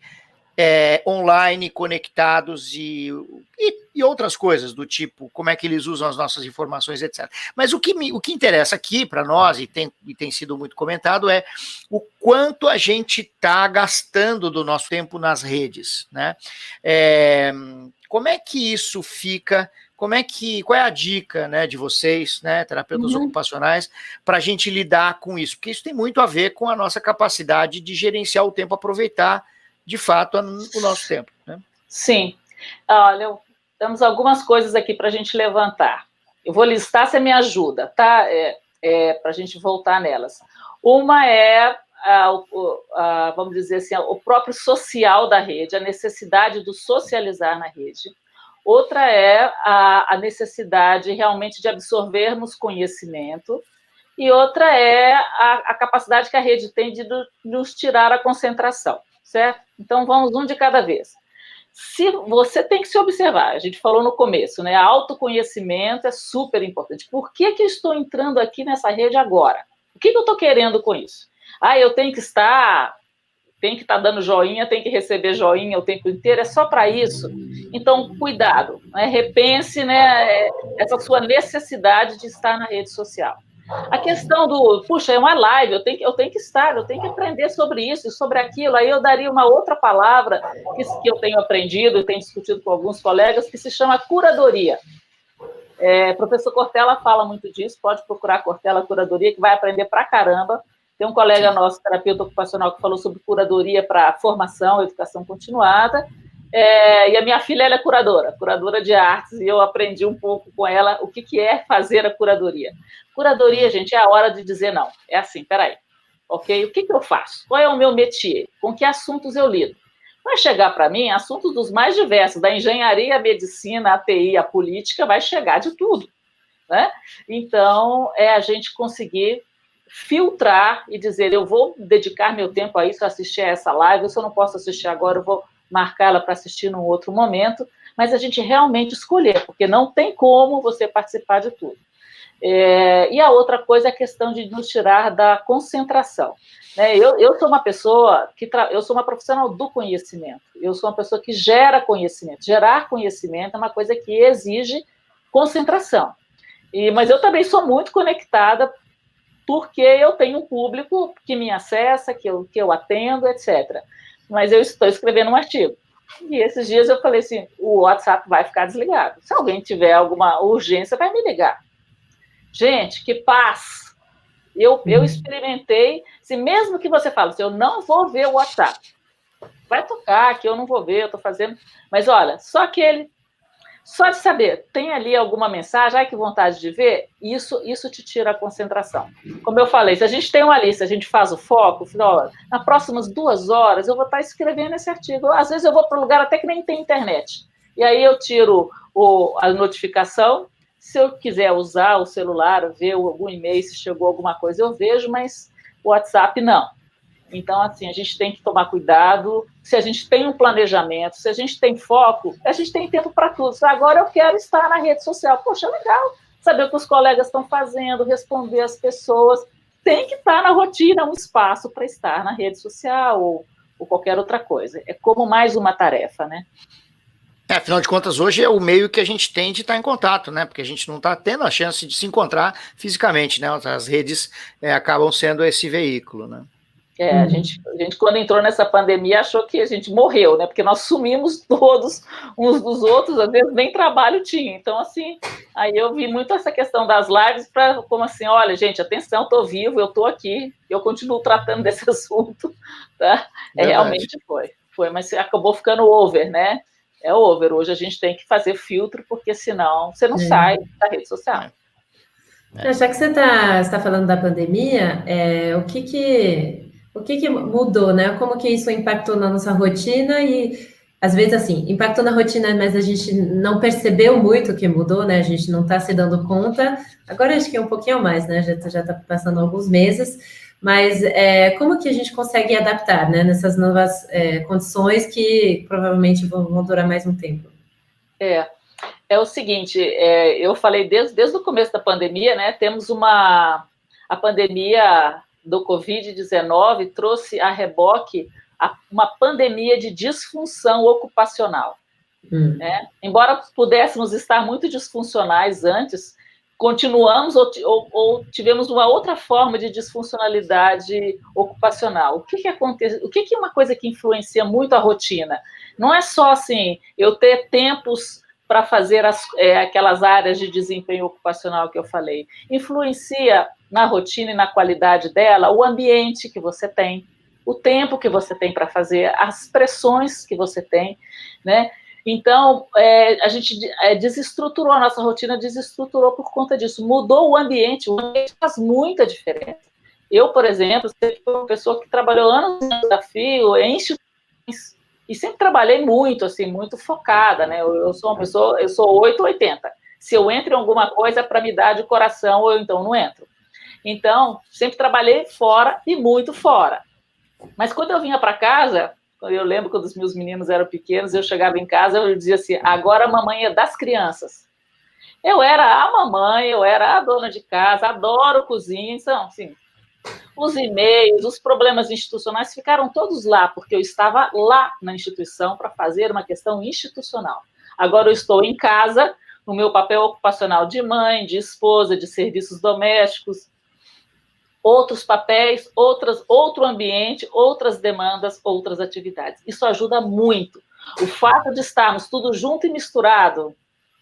Speaker 1: online, conectados e outras coisas do tipo, como é que eles usam as nossas informações, etc. Mas o que interessa aqui para nós, e tem sido muito comentado, é o quanto a gente está gastando do nosso tempo nas redes, né? Como é que isso fica... Qual é a dica, né, de vocês, né, terapeutas ocupacionais, para a gente lidar com isso? Porque isso tem muito a ver com a nossa capacidade de gerenciar o tempo, aproveitar, de fato, o nosso tempo, né?
Speaker 2: Sim. Olha, temos algumas coisas aqui para a gente levantar. Eu vou listar, você me ajuda, tá? Para a gente voltar nelas. Uma vamos dizer assim, o próprio social da rede, a necessidade do socializar na rede. Outra é a necessidade realmente de absorvermos conhecimento, e outra é a capacidade que a rede tem de nos tirar a concentração, certo? Então, vamos um de cada vez. Se você tem que se observar, a gente falou no começo, né? Autoconhecimento é super importante. Por que eu estou entrando aqui nessa rede agora? O que eu estou querendo com isso? Eu tenho que estar dando joinha, tem que receber joinha o tempo inteiro, é só para isso? Então, cuidado, né? Repense, né, essa sua necessidade de estar na rede social. A questão puxa, é uma live, eu tenho que estar, eu tenho que aprender sobre isso e sobre aquilo, aí eu daria uma outra palavra que eu tenho aprendido, eu tenho discutido com alguns colegas, que se chama curadoria. O professor Cortella fala muito disso, pode procurar Cortella Curadoria, que vai aprender pra caramba. Tem um colega nosso, terapeuta ocupacional, que falou sobre curadoria para formação, educação continuada, e a minha filha ela é curadora de artes, e eu aprendi um pouco com ela o que é fazer a curadoria. Curadoria, gente, é a hora de dizer não. É assim, peraí, ok? O que eu faço? Qual é o meu métier? Com que assuntos eu lido? Vai chegar para mim assuntos dos mais diversos, da engenharia, a medicina, a TI, a política, vai chegar de tudo, né? Então, é a gente conseguir filtrar e dizer, eu vou dedicar meu tempo a isso, assistir a essa live, se eu não posso assistir agora, eu vou marcá-la para assistir num outro momento, mas a gente realmente escolher, porque não tem como você participar de tudo. E a outra coisa é a questão de nos tirar da concentração. Eu sou uma pessoa eu sou uma profissional do conhecimento, eu sou uma pessoa que gera conhecimento. Gerar conhecimento é uma coisa que exige concentração. Mas eu também sou muito conectada, porque eu tenho um público que me acessa, que eu atendo, etc. Mas eu estou escrevendo um artigo. E esses dias eu falei assim, o WhatsApp vai ficar desligado. Se alguém tiver alguma urgência, vai me ligar. Gente, que paz! Eu experimentei, se mesmo que você fale, assim, eu não vou ver o WhatsApp, vai tocar, que eu não vou ver, eu estou fazendo... Mas, olha, só de saber, tem ali alguma mensagem, ai, que vontade de ver, isso te tira a concentração. Como eu falei, se a gente tem uma lista, a gente faz o foco, ó, nas próximas 2 horas eu vou estar escrevendo esse artigo. Às vezes eu vou para um lugar até que nem tem internet. E aí eu tiro a notificação. Se eu quiser usar o celular, ver algum e-mail, se chegou alguma coisa, eu vejo, mas o WhatsApp não. Então, assim, a gente tem que tomar cuidado. Se a gente tem um planejamento, se a gente tem foco, a gente tem tempo para tudo. Agora eu quero estar na rede social. Poxa, legal saber o que os colegas estão fazendo, responder as pessoas. Tem que estar na rotina um espaço para estar na rede social ou qualquer outra coisa. É como mais uma tarefa, né?
Speaker 1: Afinal de contas, hoje é o meio que a gente tem de estar em contato, né? Porque a gente não está tendo a chance de se encontrar fisicamente, né? As redes acabam sendo esse veículo, né?
Speaker 2: A gente, quando entrou nessa pandemia, achou que a gente morreu, né? Porque nós sumimos todos uns dos outros, às vezes nem trabalho tinha. Então, assim, aí eu vi muito essa questão das lives para, como assim, olha, gente, atenção, estou vivo, eu estou aqui, eu continuo tratando desse assunto, tá? Realmente foi, mas acabou ficando over, né? É over. Hoje a gente tem que fazer filtro, porque senão você não sai da rede social.
Speaker 3: Já que você está falando da pandemia, o que mudou, né? Como que isso impactou na nossa rotina e, às vezes, assim, impactou na rotina, mas a gente não percebeu muito que mudou, né? A gente não está se dando conta. Agora acho que é um pouquinho mais, né? Já está passando alguns meses. Mas como que a gente consegue adaptar, né? Nessas novas condições que provavelmente vão durar mais um tempo?
Speaker 2: É o seguinte, eu falei desde o começo da pandemia, né? Temos a pandemia do Covid-19 trouxe a reboque uma pandemia de disfunção ocupacional. Né? Embora pudéssemos estar muito disfuncionais antes, continuamos ou tivemos uma outra forma de disfuncionalidade ocupacional. O que acontece? O que é uma coisa que influencia muito a rotina? Não é só assim, eu ter tempos para fazer aquelas áreas de desempenho ocupacional que eu falei. Influencia na rotina e na qualidade dela o ambiente que você tem, o tempo que você tem para fazer, as pressões que você tem, né? Então, a gente desestruturou a nossa rotina, desestruturou por conta disso, mudou o ambiente faz muita diferença. Eu, por exemplo, sou uma pessoa que trabalhou anos no desafio em instituições, e sempre trabalhei muito, assim, muito focada, né? Eu sou uma pessoa, eu sou 880. Se eu entro em alguma coisa, para me dar de coração, ou então não entro. Então, sempre trabalhei fora e muito fora. Mas quando eu vinha para casa, eu lembro quando os meus meninos eram pequenos, eu chegava em casa, eu dizia assim, agora a mamãe é das crianças. Eu era a mamãe, eu era a dona de casa, adoro cozinha, então, assim, os e-mails, os problemas institucionais ficaram todos lá, porque eu estava lá na instituição para fazer uma questão institucional. Agora eu estou em casa, no meu papel ocupacional de mãe, de esposa, de serviços domésticos, outros papéis, outro ambiente, outras demandas, outras atividades. Isso ajuda muito. O fato de estarmos tudo junto e misturado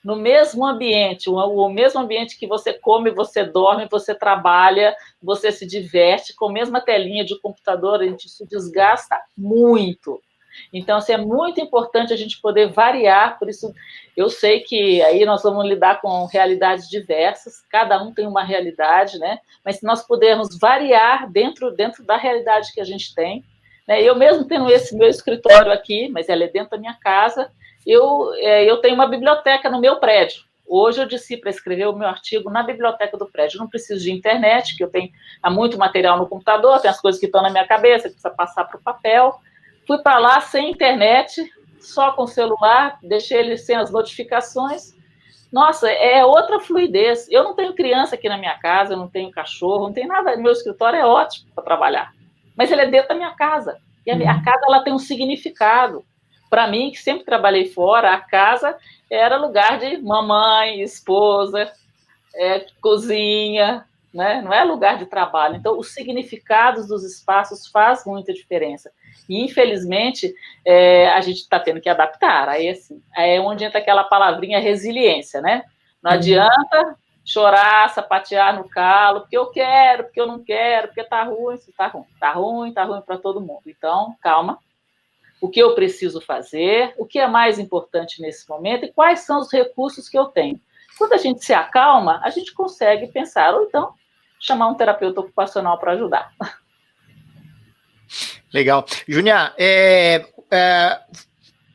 Speaker 2: no mesmo ambiente, o mesmo ambiente que você come, você dorme, você trabalha, você se diverte, com a mesma telinha de computador, a gente se desgasta muito. Então, assim, é muito importante a gente poder variar, por isso eu sei que aí nós vamos lidar com realidades diversas, cada um tem uma realidade, né? Mas se nós pudermos variar dentro da realidade que a gente tem, né? Eu mesmo tendo esse meu escritório aqui, mas ela é dentro da minha casa, eu tenho uma biblioteca no meu prédio. Hoje eu desci para escrever o meu artigo na biblioteca do prédio. Eu não preciso de internet, que eu tenho há muito material no computador, tem as coisas que estão na minha cabeça, que precisa passar para o papel. Fui para lá sem internet, só com o celular, deixei ele sem as notificações. Nossa, é outra fluidez. Eu não tenho criança aqui na minha casa, eu não tenho cachorro, não tenho nada. Meu escritório é ótimo para trabalhar, mas ele é dentro da minha casa. E a minha casa ela tem um significado. Para mim, que sempre trabalhei fora, a casa era lugar de mamãe, esposa, cozinha, né? Não é lugar de trabalho. Então, os significados dos espaços faz muita diferença. E, infelizmente, a gente está tendo que adaptar. Aí, assim, é onde entra aquela palavrinha resiliência, né? Não adianta chorar, sapatear no calo, porque eu quero, porque eu não quero, porque tá ruim, tá ruim para todo mundo. Então, calma. O que eu preciso fazer, o que é mais importante nesse momento e quais são os recursos que eu tenho. Quando a gente se acalma, a gente consegue pensar, ou então chamar um terapeuta ocupacional para ajudar.
Speaker 1: Legal. Júnia,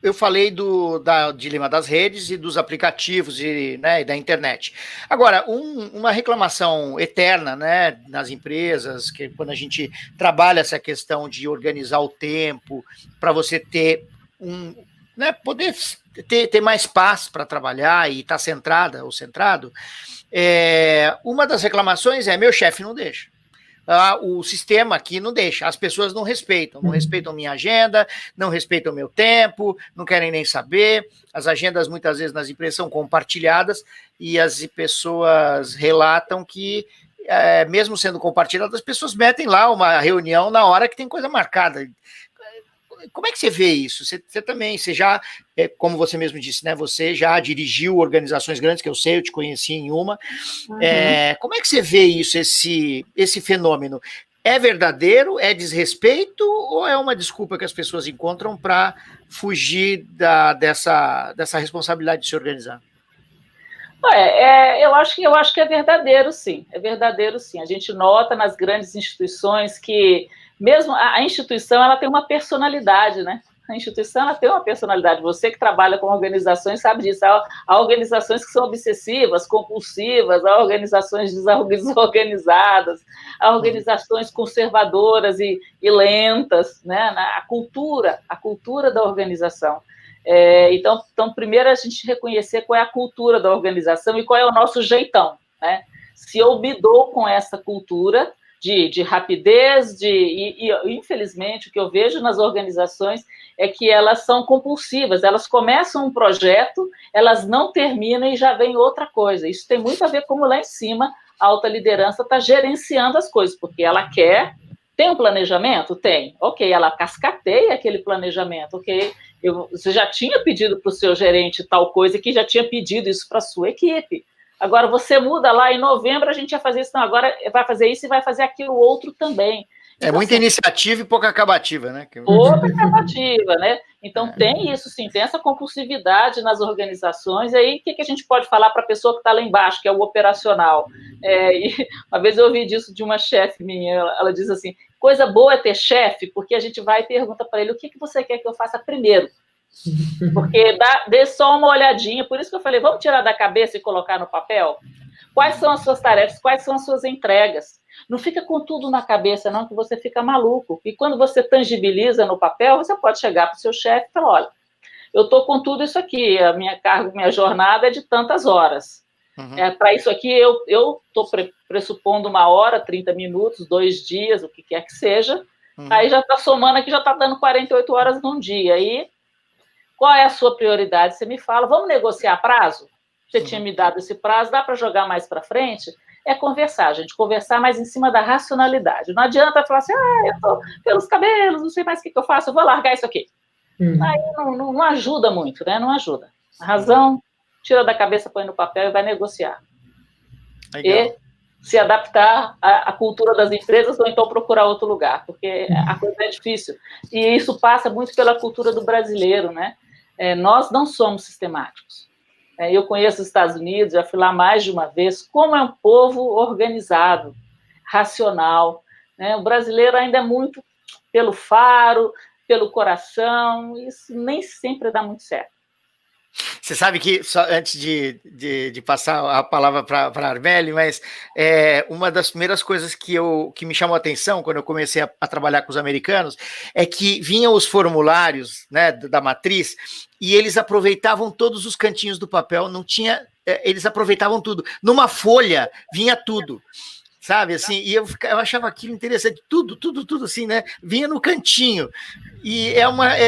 Speaker 1: eu falei do dilema das redes e dos aplicativos e da internet. Agora, uma reclamação eterna, né, nas empresas, que quando a gente trabalha essa questão de organizar o tempo para você ter poder ter mais paz para trabalhar e estar centrada ou centrado, uma das reclamações é: meu chefe não deixa. O sistema aqui não deixa, as pessoas não respeitam minha agenda, não respeitam meu tempo, não querem nem saber. As agendas muitas vezes nas empresas são compartilhadas e as pessoas relatam que, mesmo sendo compartilhadas, as pessoas metem lá uma reunião na hora que tem coisa marcada. Como é que você vê isso? Você também, como você mesmo disse, né? Você já dirigiu organizações grandes, que eu sei, eu te conheci em uma. Como é que você vê isso, esse fenômeno? É verdadeiro? É desrespeito? Ou é uma desculpa que as pessoas encontram para fugir dessa responsabilidade de se organizar?
Speaker 2: Eu acho que é verdadeiro, sim. É verdadeiro, sim. A gente nota nas grandes instituições que mesmo a instituição ela tem uma personalidade, né? A instituição ela tem uma personalidade. Você que trabalha com organizações sabe disso. Há organizações que são obsessivas, compulsivas, há organizações desorganizadas, há organizações conservadoras e lentas, né? A cultura da organização. Então, primeiro a gente reconhecer qual é a cultura da organização e qual é o nosso jeitão, né? Se eu me dou com essa cultura de rapidez, e infelizmente o que eu vejo nas organizações é que elas são compulsivas, elas começam um projeto, elas não terminam e já vem outra coisa. Isso tem muito a ver como lá em cima a alta liderança está gerenciando as coisas, porque ela quer. Tem um planejamento? Tem. Ok, ela cascateia aquele planejamento. Ok, você já tinha pedido para o seu gerente tal coisa, que já tinha pedido isso para a sua equipe. Agora você muda lá, em novembro a gente ia fazer isso, não, agora vai fazer isso e vai fazer aquilo outro também.
Speaker 1: Então, muita iniciativa e pouca acabativa, né?
Speaker 2: Pouca acabativa, né? Então tem isso sim, tem essa compulsividade nas organizações. Aí o que a gente pode falar para a pessoa que está lá embaixo, que é o operacional? E uma vez eu ouvi disso de uma chefe minha, ela diz assim: coisa boa é ter chefe, porque a gente vai e pergunta para ele o que você quer que eu faça primeiro. Porque dê só uma olhadinha, por isso que eu falei, vamos tirar da cabeça e colocar no papel? Quais são as suas tarefas, quais são as suas entregas? Não fica com tudo na cabeça, não, que você fica maluco. E quando você tangibiliza no papel, você pode chegar para o seu chefe e falar: olha, eu estou com tudo isso aqui, a minha carga, minha jornada é de tantas horas. Para isso aqui, eu estou pressupondo 1 hora, 30 minutos, 2 dias, o que quer que seja. Aí já está somando aqui, já está dando 48 horas num dia. Aí, qual é a sua prioridade? Você me fala, vamos negociar prazo? Você tinha me dado esse prazo, dá para jogar mais para frente? É conversar, gente, conversar mais em cima da racionalidade. Não adianta falar assim: eu estou pelos cabelos, não sei mais o que eu faço, eu vou largar isso aqui. Aí não ajuda muito, né? Não ajuda. A razão tira da cabeça, põe no papel e vai negociar.
Speaker 1: Legal.
Speaker 2: E se adaptar à cultura das empresas ou então procurar outro lugar, porque a coisa é difícil. E isso passa muito pela cultura do brasileiro, né? Nós não somos sistemáticos. Eu conheço os Estados Unidos, já fui lá mais de uma vez, como é um povo organizado, racional, né? O brasileiro ainda é muito pelo faro, pelo coração, isso nem sempre dá muito certo.
Speaker 1: Você sabe que, só antes de passar a palavra para a Armelle, mas uma das primeiras coisas que me chamou a atenção quando eu comecei a trabalhar com os americanos é que vinham os formulários, né, da matriz e eles aproveitavam todos os cantinhos do papel, não tinha, eles aproveitavam tudo. Numa folha vinha tudo. Sabe, assim, e eu achava aquilo interessante, tudo, assim, né, vinha no cantinho, e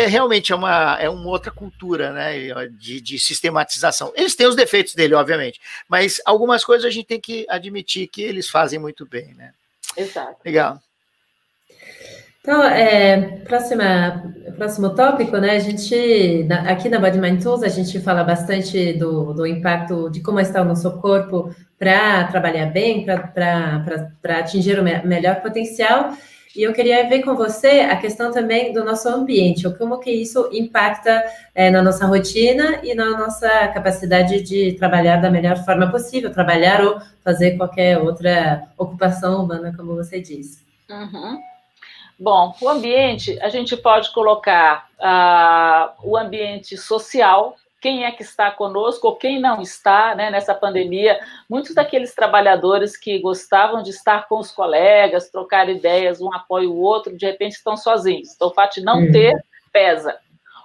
Speaker 1: realmente uma outra cultura, né, de sistematização. Eles têm os defeitos dele, obviamente, mas algumas coisas a gente tem que admitir que eles fazem muito bem, né.
Speaker 2: Exato.
Speaker 1: Legal.
Speaker 3: Então, próximo tópico, né? A gente, aqui na Body Mind Tools, a gente fala bastante do impacto de como está o nosso corpo para trabalhar bem, para atingir o melhor potencial. E eu queria ver com você a questão também do nosso ambiente, como que isso impacta na nossa rotina e na nossa capacidade de trabalhar da melhor forma possível, trabalhar ou fazer qualquer outra ocupação humana, como você disse.
Speaker 2: Uhum. Bom, o ambiente, a gente pode colocar o ambiente social, quem é que está conosco ou quem não está, né, nessa pandemia. Muitos daqueles trabalhadores que gostavam de estar com os colegas, trocar ideias, um apoia o outro, de repente estão sozinhos. Então, o fato de não ter pesa.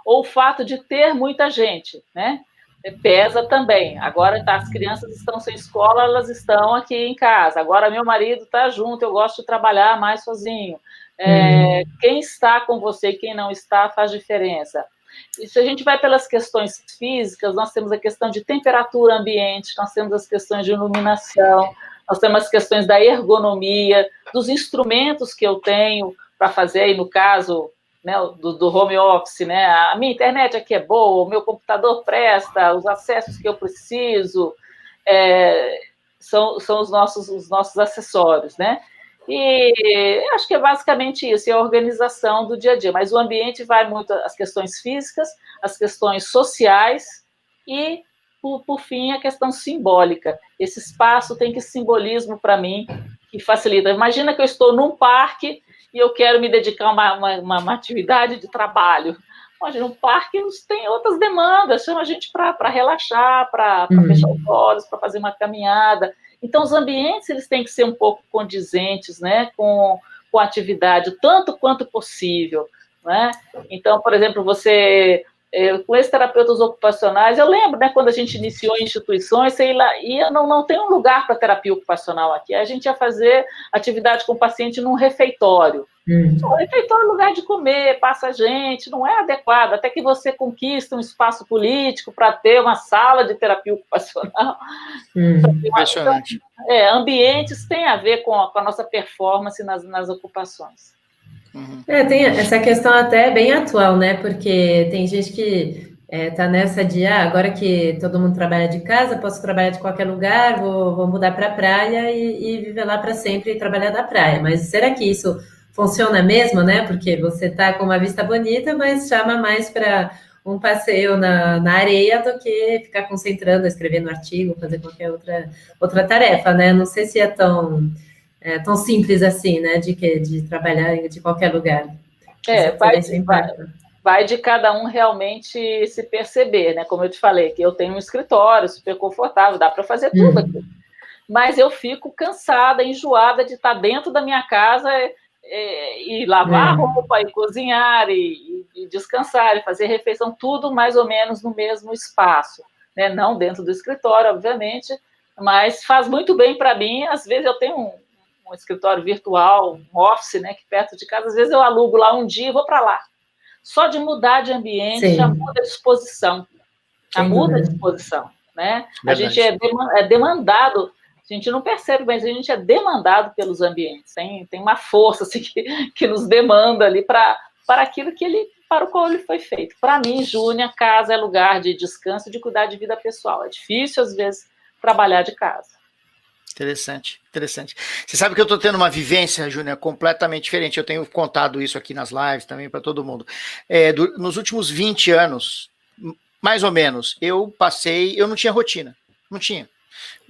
Speaker 2: Ou o fato de ter muita gente, né? Pesa também. Agora as crianças estão sem escola, elas estão aqui em casa. Agora meu marido está junto, eu gosto de trabalhar mais sozinho. Quem está com você e quem não está faz diferença. E se a gente vai pelas questões físicas, nós temos a questão de temperatura ambiente, nós temos as questões de iluminação, nós temos as questões da ergonomia, dos instrumentos que eu tenho para fazer, aí no caso, né, do home office, né? A minha internet aqui é boa, o meu computador presta, os acessos que eu preciso, são os nossos acessórios, né? E acho que é basicamente isso, é a organização do dia a dia, mas o ambiente vai muito às questões físicas, às questões sociais e, por fim, a questão simbólica. Esse espaço tem que simbolismo para mim, que facilita. Imagina que eu estou num parque e eu quero me dedicar a uma atividade de trabalho. Imagina, um parque tem outras demandas, chama a gente para relaxar, para fechar os olhos, para fazer uma caminhada. Então, os ambientes eles têm que ser um pouco condizentes, né, com a atividade, tanto quanto possível, né? Então, por exemplo, com esses terapeutas ocupacionais, eu lembro, né, quando a gente iniciou em instituições, você não tem um lugar para terapia ocupacional aqui, a gente ia fazer atividade com o paciente num refeitório. O refeitório é lugar de comer, passa gente, não é adequado, até que você conquista um espaço político para ter uma sala de terapia ocupacional.
Speaker 1: Impressionante.
Speaker 2: Ambientes têm a ver com a nossa performance nas ocupações.
Speaker 3: Tem essa questão até bem atual, né? Porque tem gente que tá nessa de, agora que todo mundo trabalha de casa, posso trabalhar de qualquer lugar, vou mudar para a praia e viver lá para sempre e trabalhar da praia. Mas será que isso funciona mesmo, né? Porque você tá com uma vista bonita, mas chama mais para um passeio na areia do que ficar concentrando, escrevendo artigo, fazer qualquer outra tarefa, né? Não sei se é tão simples assim, né? De trabalhar de qualquer lugar.
Speaker 2: Vai de cada um realmente se perceber, né? Como eu te falei, que eu tenho um escritório super confortável, dá para fazer tudo aqui. Mas eu fico cansada, enjoada de estar dentro da minha casa e lavar roupa, e cozinhar, e descansar, e fazer refeição, tudo mais ou menos no mesmo espaço, né? Não dentro do escritório, obviamente, mas faz muito bem para mim. Às vezes eu tenho um escritório virtual, um office, né, que perto de casa, às vezes eu alugo lá um dia e vou para lá. Só de mudar de ambiente já muda a disposição. Já muda a disposição, né? A gente é demandado. A gente não percebe, mas a gente é demandado pelos ambientes. Tem uma força assim, que nos demanda ali para aquilo que ele para o qual ele foi feito. Para mim, Júnia, casa é lugar de descanso e de cuidar de vida pessoal. É difícil, às vezes, trabalhar de casa.
Speaker 1: Interessante, interessante. Você sabe que eu estou tendo uma vivência, Júnia, completamente diferente. Eu tenho contado isso aqui nas lives também para todo mundo. Nos últimos 20 anos, mais ou menos, eu não tinha rotina. Não tinha.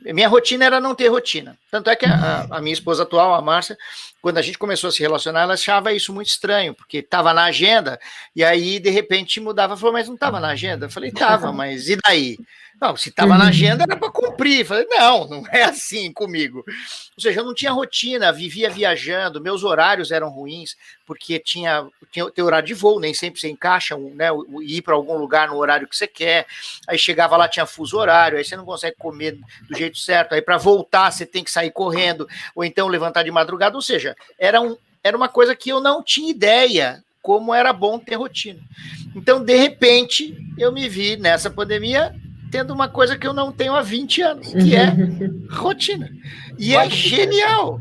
Speaker 1: Minha rotina era não ter rotina. Tanto é que a minha esposa atual, a Márcia, quando a gente começou a se relacionar, ela achava isso muito estranho, porque estava na agenda, e aí, de repente, mudava. Falou, mas não estava na agenda? Eu falei, estava, mas e daí? Não, se estava na agenda, era para cumprir. Eu falei, não é assim comigo. Ou seja, eu não tinha rotina, vivia viajando, meus horários eram ruins, porque tinha horário de voo, nem sempre você encaixa, né, ir para algum lugar no horário que você quer, aí chegava lá, tinha fuso horário, aí você não consegue comer do jeito certo, aí para voltar você tem que sair correndo, ou então levantar de madrugada, ou seja, era uma coisa que eu não tinha ideia como era bom ter rotina. Então, de repente, eu me vi nessa pandemia tendo uma coisa que eu não tenho há 20 anos, que é rotina. E é genial.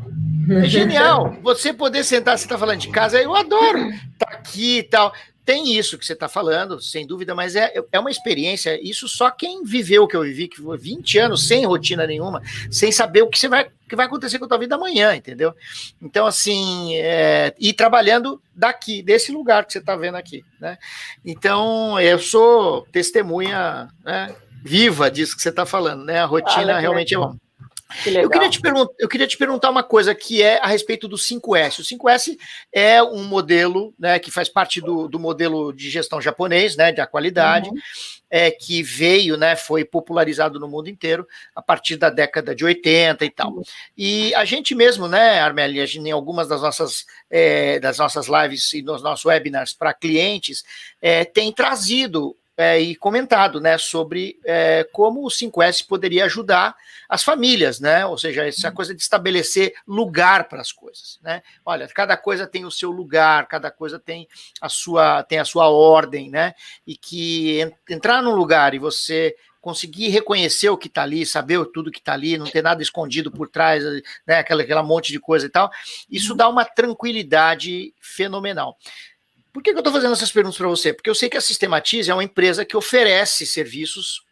Speaker 1: É genial. Você poder sentar, você está falando de casa, eu adoro estar aqui e tal. Tem isso que você está falando, sem dúvida, mas é uma experiência, isso só quem viveu o que eu vivi, que foi 20 anos sem rotina nenhuma, sem saber o que vai acontecer com a tua vida amanhã, entendeu? Então, assim, e trabalhando daqui, desse lugar que você está vendo aqui, né? Então, eu sou testemunha, né, viva disso que você está falando, né? A rotina realmente é bom. Eu queria te perguntar uma coisa que é a respeito do 5S. O 5S é um modelo, né, que faz parte do modelo de gestão japonês, né, de qualidade, que veio, né, foi popularizado no mundo inteiro a partir da década de 80 e tal. E a gente mesmo, né, Armelle, em algumas das nossas lives e nos nossos webinars para clientes, tem trazido e comentado, né, sobre como o 5S poderia ajudar as famílias, né? Ou seja, essa coisa de estabelecer lugar para as coisas, né? Olha, cada coisa tem o seu lugar, cada coisa tem a sua ordem, né? E que entrar num lugar e você conseguir reconhecer o que está ali, saber tudo que está ali, não ter nada escondido por trás, né? Aquela monte de coisa e tal, isso dá uma tranquilidade fenomenal. Por que eu estou fazendo essas perguntas para você? Porque eu sei que a Systematize é uma empresa que oferece serviços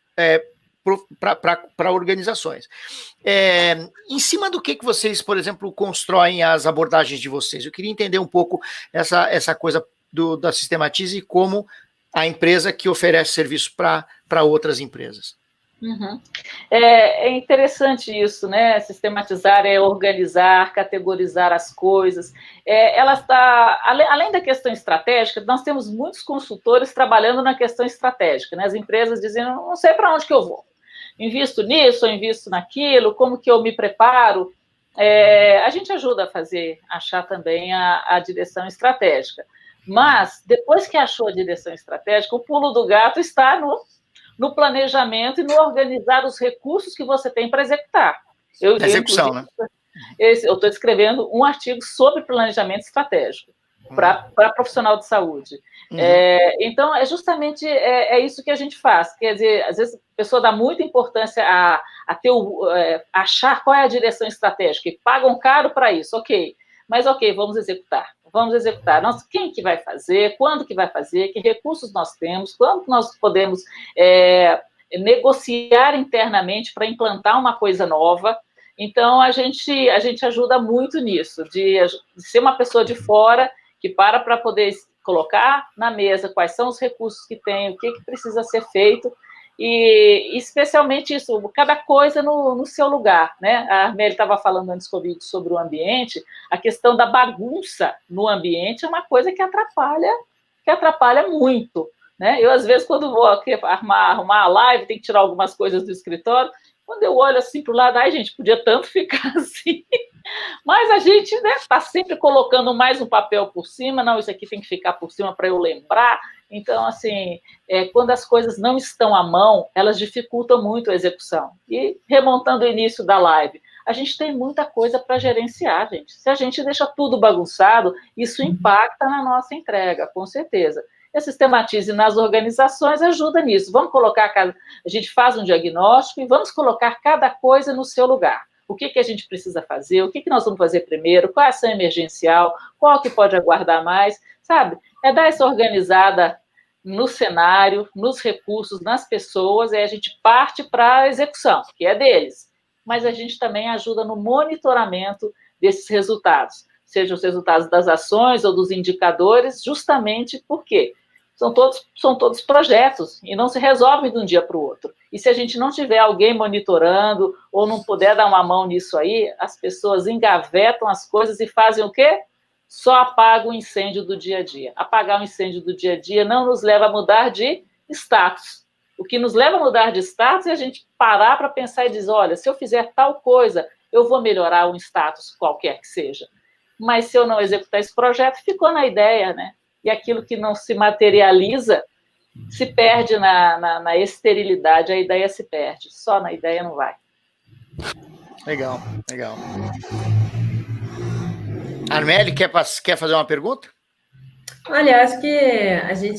Speaker 1: para organizações. Em cima do que vocês, por exemplo, constroem as abordagens de vocês? Eu queria entender um pouco essa coisa da Systematize como a empresa que oferece serviço para outras empresas.
Speaker 2: É interessante isso, né? Sistematizar é organizar, categorizar as coisas. Ela está, além da questão estratégica, nós temos muitos consultores trabalhando na questão estratégica, né? As empresas dizendo, não sei para onde que eu vou. Invisto nisso, ou invisto naquilo, como que eu me preparo? A gente ajuda a achar também a direção estratégica. Mas, depois que achou a direção estratégica, o pulo do gato está no planejamento e no organizar os recursos que você tem para executar.
Speaker 1: Execução, né?
Speaker 2: Eu estou escrevendo um artigo sobre planejamento estratégico para profissional de saúde. Então, justamente isso que a gente faz. Quer dizer, às vezes a pessoa dá muita importância a achar qual é a direção estratégica e pagam caro para isso, ok. Mas, ok, vamos executar. Quem que vai fazer, quando que vai fazer, que recursos nós temos, quanto nós podemos negociar internamente para implantar uma coisa nova. Então, a gente ajuda muito nisso, de ser uma pessoa de fora que para poder colocar na mesa quais são os recursos que tem, o que precisa ser feito, e especialmente isso, cada coisa no seu lugar, né? A Armelle estava falando antes comigo sobre o ambiente, a questão da bagunça no ambiente é uma coisa que atrapalha muito, né? Eu, às vezes, quando vou arrumar a live, tenho que tirar algumas coisas do escritório, quando eu olho assim para o lado, gente, podia tanto ficar assim. Mas a gente está sempre colocando mais um papel por cima, não, isso aqui tem que ficar por cima para eu lembrar. Então, assim, quando as coisas não estão à mão, elas dificultam muito a execução. E, remontando o início da live, a gente tem muita coisa para gerenciar, gente. Se a gente deixa tudo bagunçado, isso impacta na nossa entrega, com certeza. E a Systematize nas organizações ajuda nisso. Vamos colocar, a gente faz um diagnóstico e vamos colocar cada coisa no seu lugar. O que a gente precisa fazer, o que nós vamos fazer primeiro, qual é a ação emergencial, qual que pode aguardar mais. sabe? É dar essa organizada no cenário, nos recursos, nas pessoas, e a gente parte para a execução, que é deles. Mas a gente também ajuda no monitoramento desses resultados, sejam os resultados das ações ou dos indicadores, justamente porque são todos projetos e não se resolvem de um dia para o outro. E se a gente não tiver alguém monitorando ou não puder dar uma mão nisso aí, as pessoas engavetam as coisas e fazem o quê? Só apaga o incêndio do dia a dia. Apagar o incêndio do dia a dia não nos leva a mudar de status. O que nos leva a mudar de status é a gente parar para pensar e dizer, olha, se eu fizer tal coisa, eu vou melhorar um status qualquer que seja. Mas se eu não executar esse projeto, ficou na ideia, né? E aquilo que não se materializa se perde na esterilidade, a ideia se perde. Só na ideia não vai.
Speaker 1: Legal, legal. Armelle, quer fazer uma pergunta?
Speaker 3: Olha, acho que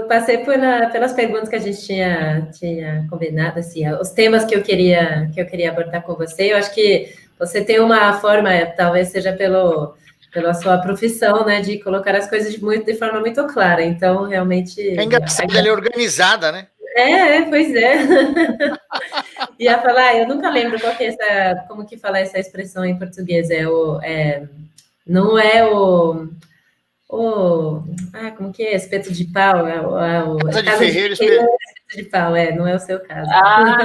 Speaker 3: passei pelas perguntas que a gente tinha combinado, assim, os temas que eu queria abordar com você. Eu acho que você tem uma forma, talvez seja pela sua profissão, né, de colocar as coisas de forma muito clara. Então, realmente...
Speaker 1: É engraçado, ela é organizada, né?
Speaker 3: Pois é. Ia falar, eu nunca lembro como que fala essa expressão em português. Não é como que é? Espeto de pau?
Speaker 1: Casa de ferreiro,
Speaker 3: espeto de pau, não é o seu caso.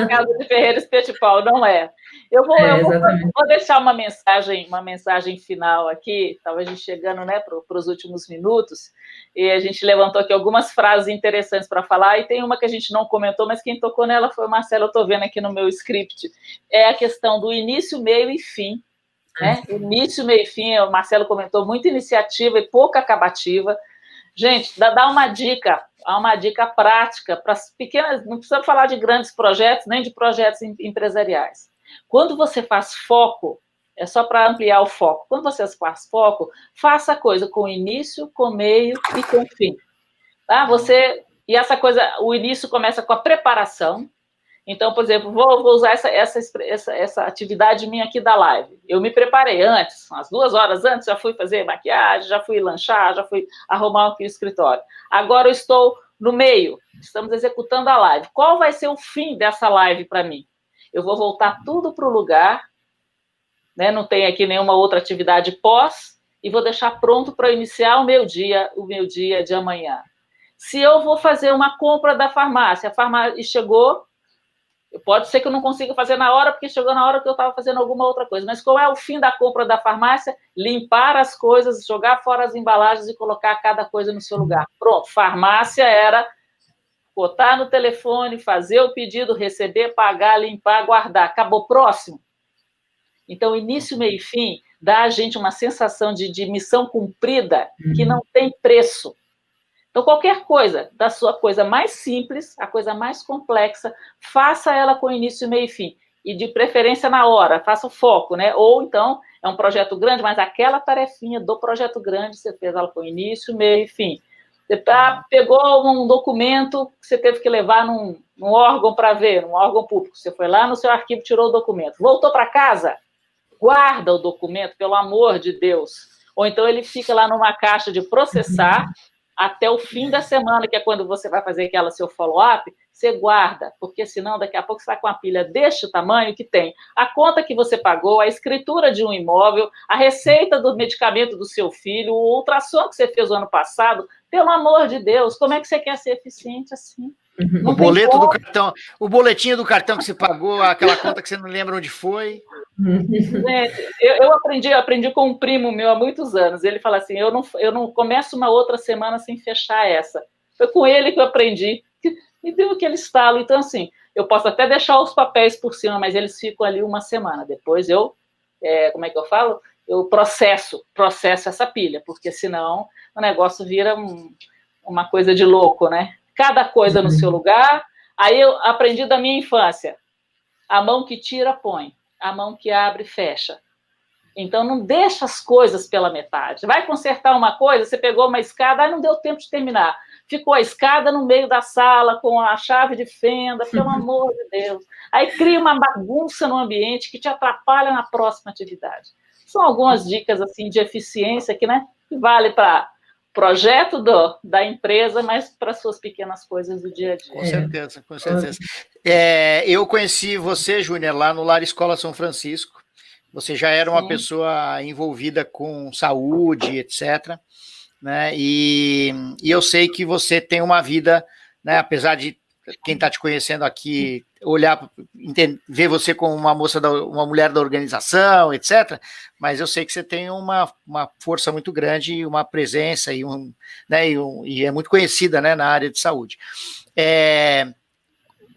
Speaker 2: Casa de ferreiro, espeto de pau, não é. Eu vou deixar uma mensagem final aqui, talvez a gente chegando, né, para os últimos minutos, e a gente levantou aqui algumas frases interessantes para falar, e tem uma que a gente não comentou, mas quem tocou nela foi o Marcelo, eu estou vendo aqui no meu script, é a questão do início, meio e fim. Né? Início, meio e fim, o Marcelo comentou, muita iniciativa e pouca acabativa. Gente, dá uma dica prática para as pequenas, não precisa falar de grandes projetos, nem de projetos empresariais. Quando você faz foco, é só para ampliar o foco, quando você faz foco, faça a coisa com início, com meio e com fim. Tá? E essa coisa, o início começa com a preparação. Então, por exemplo, vou usar essa atividade minha aqui da live. Eu me preparei antes, umas 2 horas antes, já fui fazer maquiagem, já fui lanchar, já fui arrumar aqui o escritório. Agora eu estou no meio, estamos executando a live. Qual vai ser o fim dessa live para mim? Eu vou voltar tudo para o lugar, né? Não tem aqui nenhuma outra atividade pós, e vou deixar pronto para iniciar o meu dia de amanhã. Se eu vou fazer uma compra da farmácia, a farmácia chegou... Pode ser que eu não consiga fazer na hora, porque chegou na hora que eu estava fazendo alguma outra coisa. Mas qual é o fim da compra da farmácia? Limpar as coisas, jogar fora as embalagens e colocar cada coisa no seu lugar. Pronto, farmácia era botar no telefone, fazer o pedido, receber, pagar, limpar, guardar. Acabou, próximo. Então, início, meio e fim dá a gente uma sensação de missão cumprida que não tem preço. Então, qualquer coisa, da sua coisa mais simples, a coisa mais complexa, faça ela com início, meio e fim. E, de preferência, na hora, faça o foco, né? Ou, então, é um projeto grande, mas aquela tarefinha do projeto grande, você fez ela com início, meio e fim. Você pegou um documento que você teve que levar num órgão para ver, num órgão público. Você foi lá no seu arquivo, tirou o documento. Voltou para casa, guarda o documento, pelo amor de Deus. Ou então ele fica lá numa caixa de processar, até o fim da semana, que é quando você vai fazer seu follow-up, você guarda, porque senão daqui a pouco você está com a pilha deste tamanho que tem a conta que você pagou, a escritura de um imóvel, a receita do medicamento do seu filho, o ultrassom que você fez o ano passado. Pelo amor de Deus, como é que você quer ser eficiente assim?
Speaker 1: O boleto do cartão, o boletinho do cartão que você pagou, aquela conta que você não lembra onde foi.
Speaker 2: Gente, eu aprendi com um primo meu há muitos anos. Ele fala assim, eu não começo uma outra semana sem fechar essa. Foi com ele que eu aprendi. Me deu aquele estalo. Então, assim, eu posso até deixar os papéis por cima, mas eles ficam ali uma semana. Depois como é que eu falo? Eu processo essa pilha, porque senão o negócio vira uma coisa de louco, né? Cada coisa no seu lugar. Aí eu aprendi da minha infância. A mão que tira, põe. A mão que abre, fecha. Então, não deixa as coisas pela metade. Vai consertar uma coisa, você pegou uma escada, não deu tempo de terminar. Ficou a escada no meio da sala, com a chave de fenda, pelo amor de Deus. Aí cria uma bagunça no ambiente que te atrapalha na próxima atividade. São algumas dicas assim, de eficiência que, né, que vale para projeto da empresa, mas para suas pequenas coisas do dia a dia.
Speaker 1: Com certeza, com certeza. Eu conheci você, Júnior, lá no Lar Escola São Francisco. Você já era uma pessoa envolvida com saúde, etc., né? E eu sei que você tem uma vida, né, apesar de quem está te conhecendo aqui olhar, ver você como uma uma mulher da organização, etc., mas eu sei que você tem uma força muito grande, uma presença e é muito conhecida, né, na área de saúde.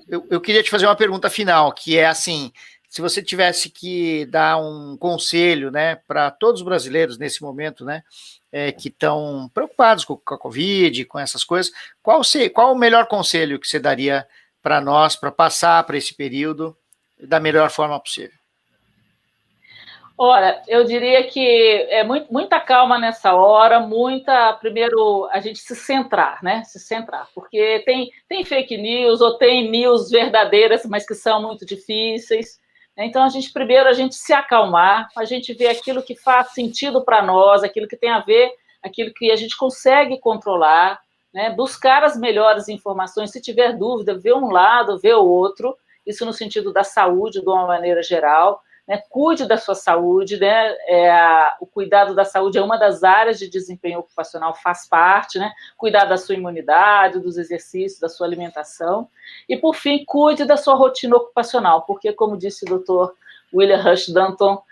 Speaker 1: Eu queria te fazer uma pergunta final, que é assim: se você tivesse que dar um conselho, né, para todos os brasileiros nesse momento, né, que estão preocupados com a Covid, com essas coisas, qual o melhor conselho que você daria para nós, para passar por esse período da melhor forma possível?
Speaker 2: Olha, eu diria que é muita calma nessa hora, primeiro, a gente se centrar, né? Se centrar, porque tem fake news ou tem news verdadeiras, mas que são muito difíceis. Então, primeiro a gente se acalmar, a gente ver aquilo que faz sentido para nós, aquilo que tem a ver, aquilo que a gente consegue controlar, né? Buscar as melhores informações, se tiver dúvida, ver um lado, ver o outro, isso no sentido da saúde, de uma maneira geral, né? Cuide da sua saúde, né? O cuidado da saúde é uma das áreas de desempenho ocupacional, faz parte, né? Cuidar da sua imunidade, dos exercícios, da sua alimentação. E, por fim, cuide da sua rotina ocupacional, porque, como disse o Dr. William Rush Danton,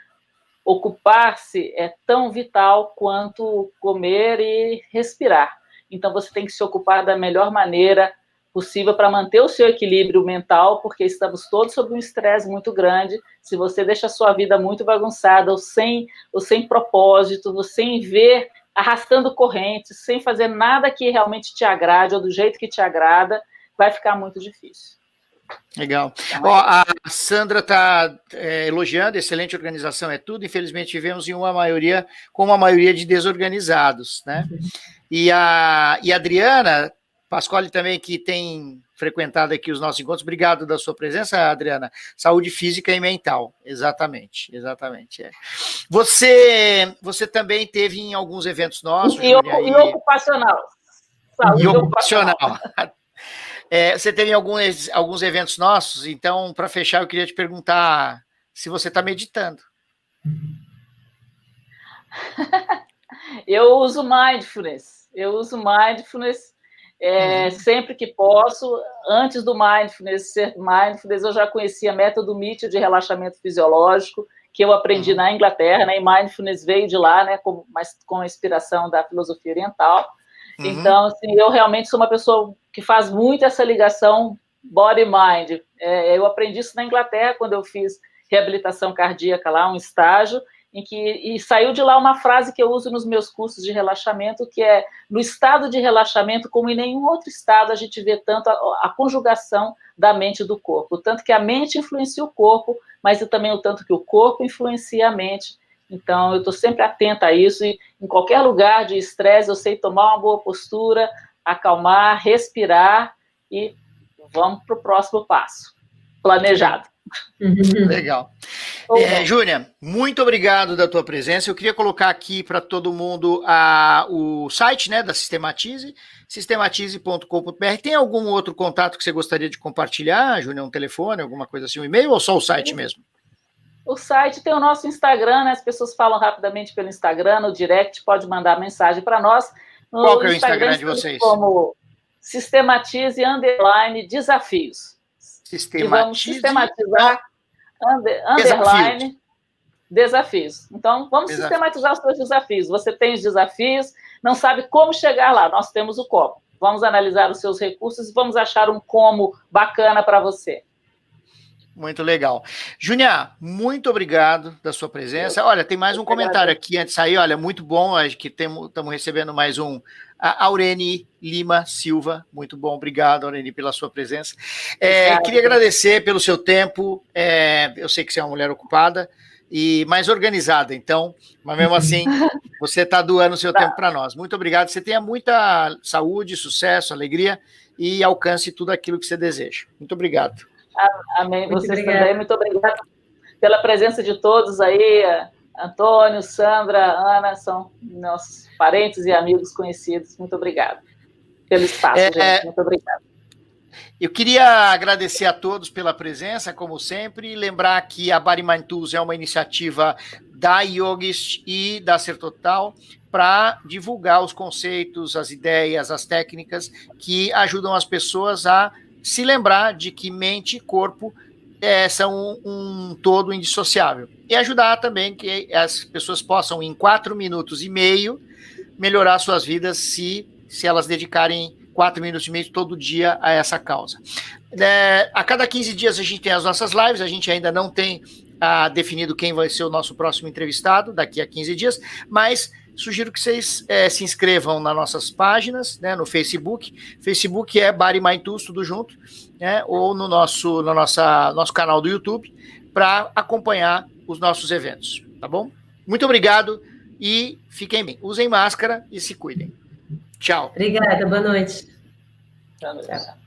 Speaker 2: ocupar-se é tão vital quanto comer e respirar. Então, você tem que se ocupar da melhor maneira possível para manter o seu equilíbrio mental, porque estamos todos sob um estresse muito grande. Se você deixa a sua vida muito bagunçada, ou sem propósito, ou sem ver, arrastando correntes, sem fazer nada que realmente te agrade, ou do jeito que te agrada, vai ficar muito difícil.
Speaker 1: Legal. A Sandra está elogiando, excelente organização é tudo. Infelizmente, vivemos com uma maioria de desorganizados, né? E a Adriana Pasquale também, que tem frequentado aqui os nossos encontros. Obrigado da sua presença, Adriana. Saúde física e mental. Exatamente. Você também teve em alguns eventos nossos,
Speaker 2: E ocupacional.
Speaker 1: Saúde ocupacional. Você teve em alguns eventos nossos, então, para fechar, eu queria te perguntar se você está meditando.
Speaker 2: Eu uso mindfulness. Sempre que posso. Antes do mindfulness ser mindfulness, eu já conhecia método Mitchell de relaxamento fisiológico, que eu aprendi na Inglaterra, né? E mindfulness veio de lá, né? Mas com a inspiração da filosofia oriental. Então, assim, eu realmente sou uma pessoa que faz muito essa ligação body-mind. Eu aprendi isso na Inglaterra, quando eu fiz reabilitação cardíaca lá, um estágio, e saiu de lá uma frase que eu uso nos meus cursos de relaxamento, que é: no estado de relaxamento, como em nenhum outro estado, a gente vê tanto a conjugação da mente e do corpo. O tanto que a mente influencia o corpo, mas também o tanto que o corpo influencia a mente. Então, eu estou sempre atenta a isso, e em qualquer lugar de estresse, eu sei tomar uma boa postura, acalmar, respirar, e vamos para o próximo passo. Planejado.
Speaker 1: Legal. Júnia, muito obrigado da tua presença. Eu queria colocar aqui para todo mundo o site, né, da Sistematize, sistematize.com.br. Tem algum outro contato que você gostaria de compartilhar, Júnia? Um telefone, alguma coisa assim, um e-mail, ou só o site mesmo?
Speaker 2: O site tem o nosso Instagram, né? As pessoas falam rapidamente pelo Instagram, no direct, pode mandar mensagem para nós.
Speaker 1: Qual que é o Instagram de vocês?
Speaker 2: Como Sistematize_desafios. E vamos sistematizar desafios. Então, vamos sistematizar os seus desafios. Você tem os desafios, não sabe como chegar lá, nós temos o como. Vamos analisar os seus recursos e vamos achar um como bacana para você.
Speaker 1: Muito legal. Júnia, muito obrigado da sua presença. Olha, tem mais um comentário aqui antes de sair. Olha, muito bom, acho que estamos recebendo mais um. A Aurene Lima Silva, muito bom, obrigado, Aurene, pela sua presença. Queria agradecer pelo seu tempo. Eu sei que você é uma mulher ocupada e mais organizada, então, mas mesmo assim, você está doando o seu tempo para nós. Muito obrigado. Você tenha muita saúde, sucesso, alegria e alcance tudo aquilo que você deseja. Muito obrigado.
Speaker 2: Amém. Vocês também. Muito obrigada pela presença de todos aí, Antônio, Sandra, Ana, são nossos parentes e amigos conhecidos. Muito obrigada pelo espaço, gente. Muito obrigada.
Speaker 1: Eu queria agradecer a todos pela presença, como sempre, e lembrar que a Body Mind Tools é uma iniciativa da Yogist e da Ser Total para divulgar os conceitos, as ideias, as técnicas que ajudam as pessoas a se lembrar de que mente e corpo são um todo indissociável. E ajudar também que as pessoas possam, em 4 minutos e meio, melhorar suas vidas se elas dedicarem 4 minutos e meio todo dia a essa causa. A cada 15 dias a gente tem as nossas lives, a gente ainda não tem definido quem vai ser o nosso próximo entrevistado daqui a 15 dias, mas sugiro que vocês se inscrevam nas nossas páginas, né, no Facebook. Facebook é Body Mind Tools, tudo junto, né, ou no nosso canal do YouTube, para acompanhar os nossos eventos, tá bom? Muito obrigado e fiquem bem. Usem máscara e se cuidem. Tchau.
Speaker 3: Obrigada, boa noite.
Speaker 2: Boa noite.
Speaker 3: Tchau.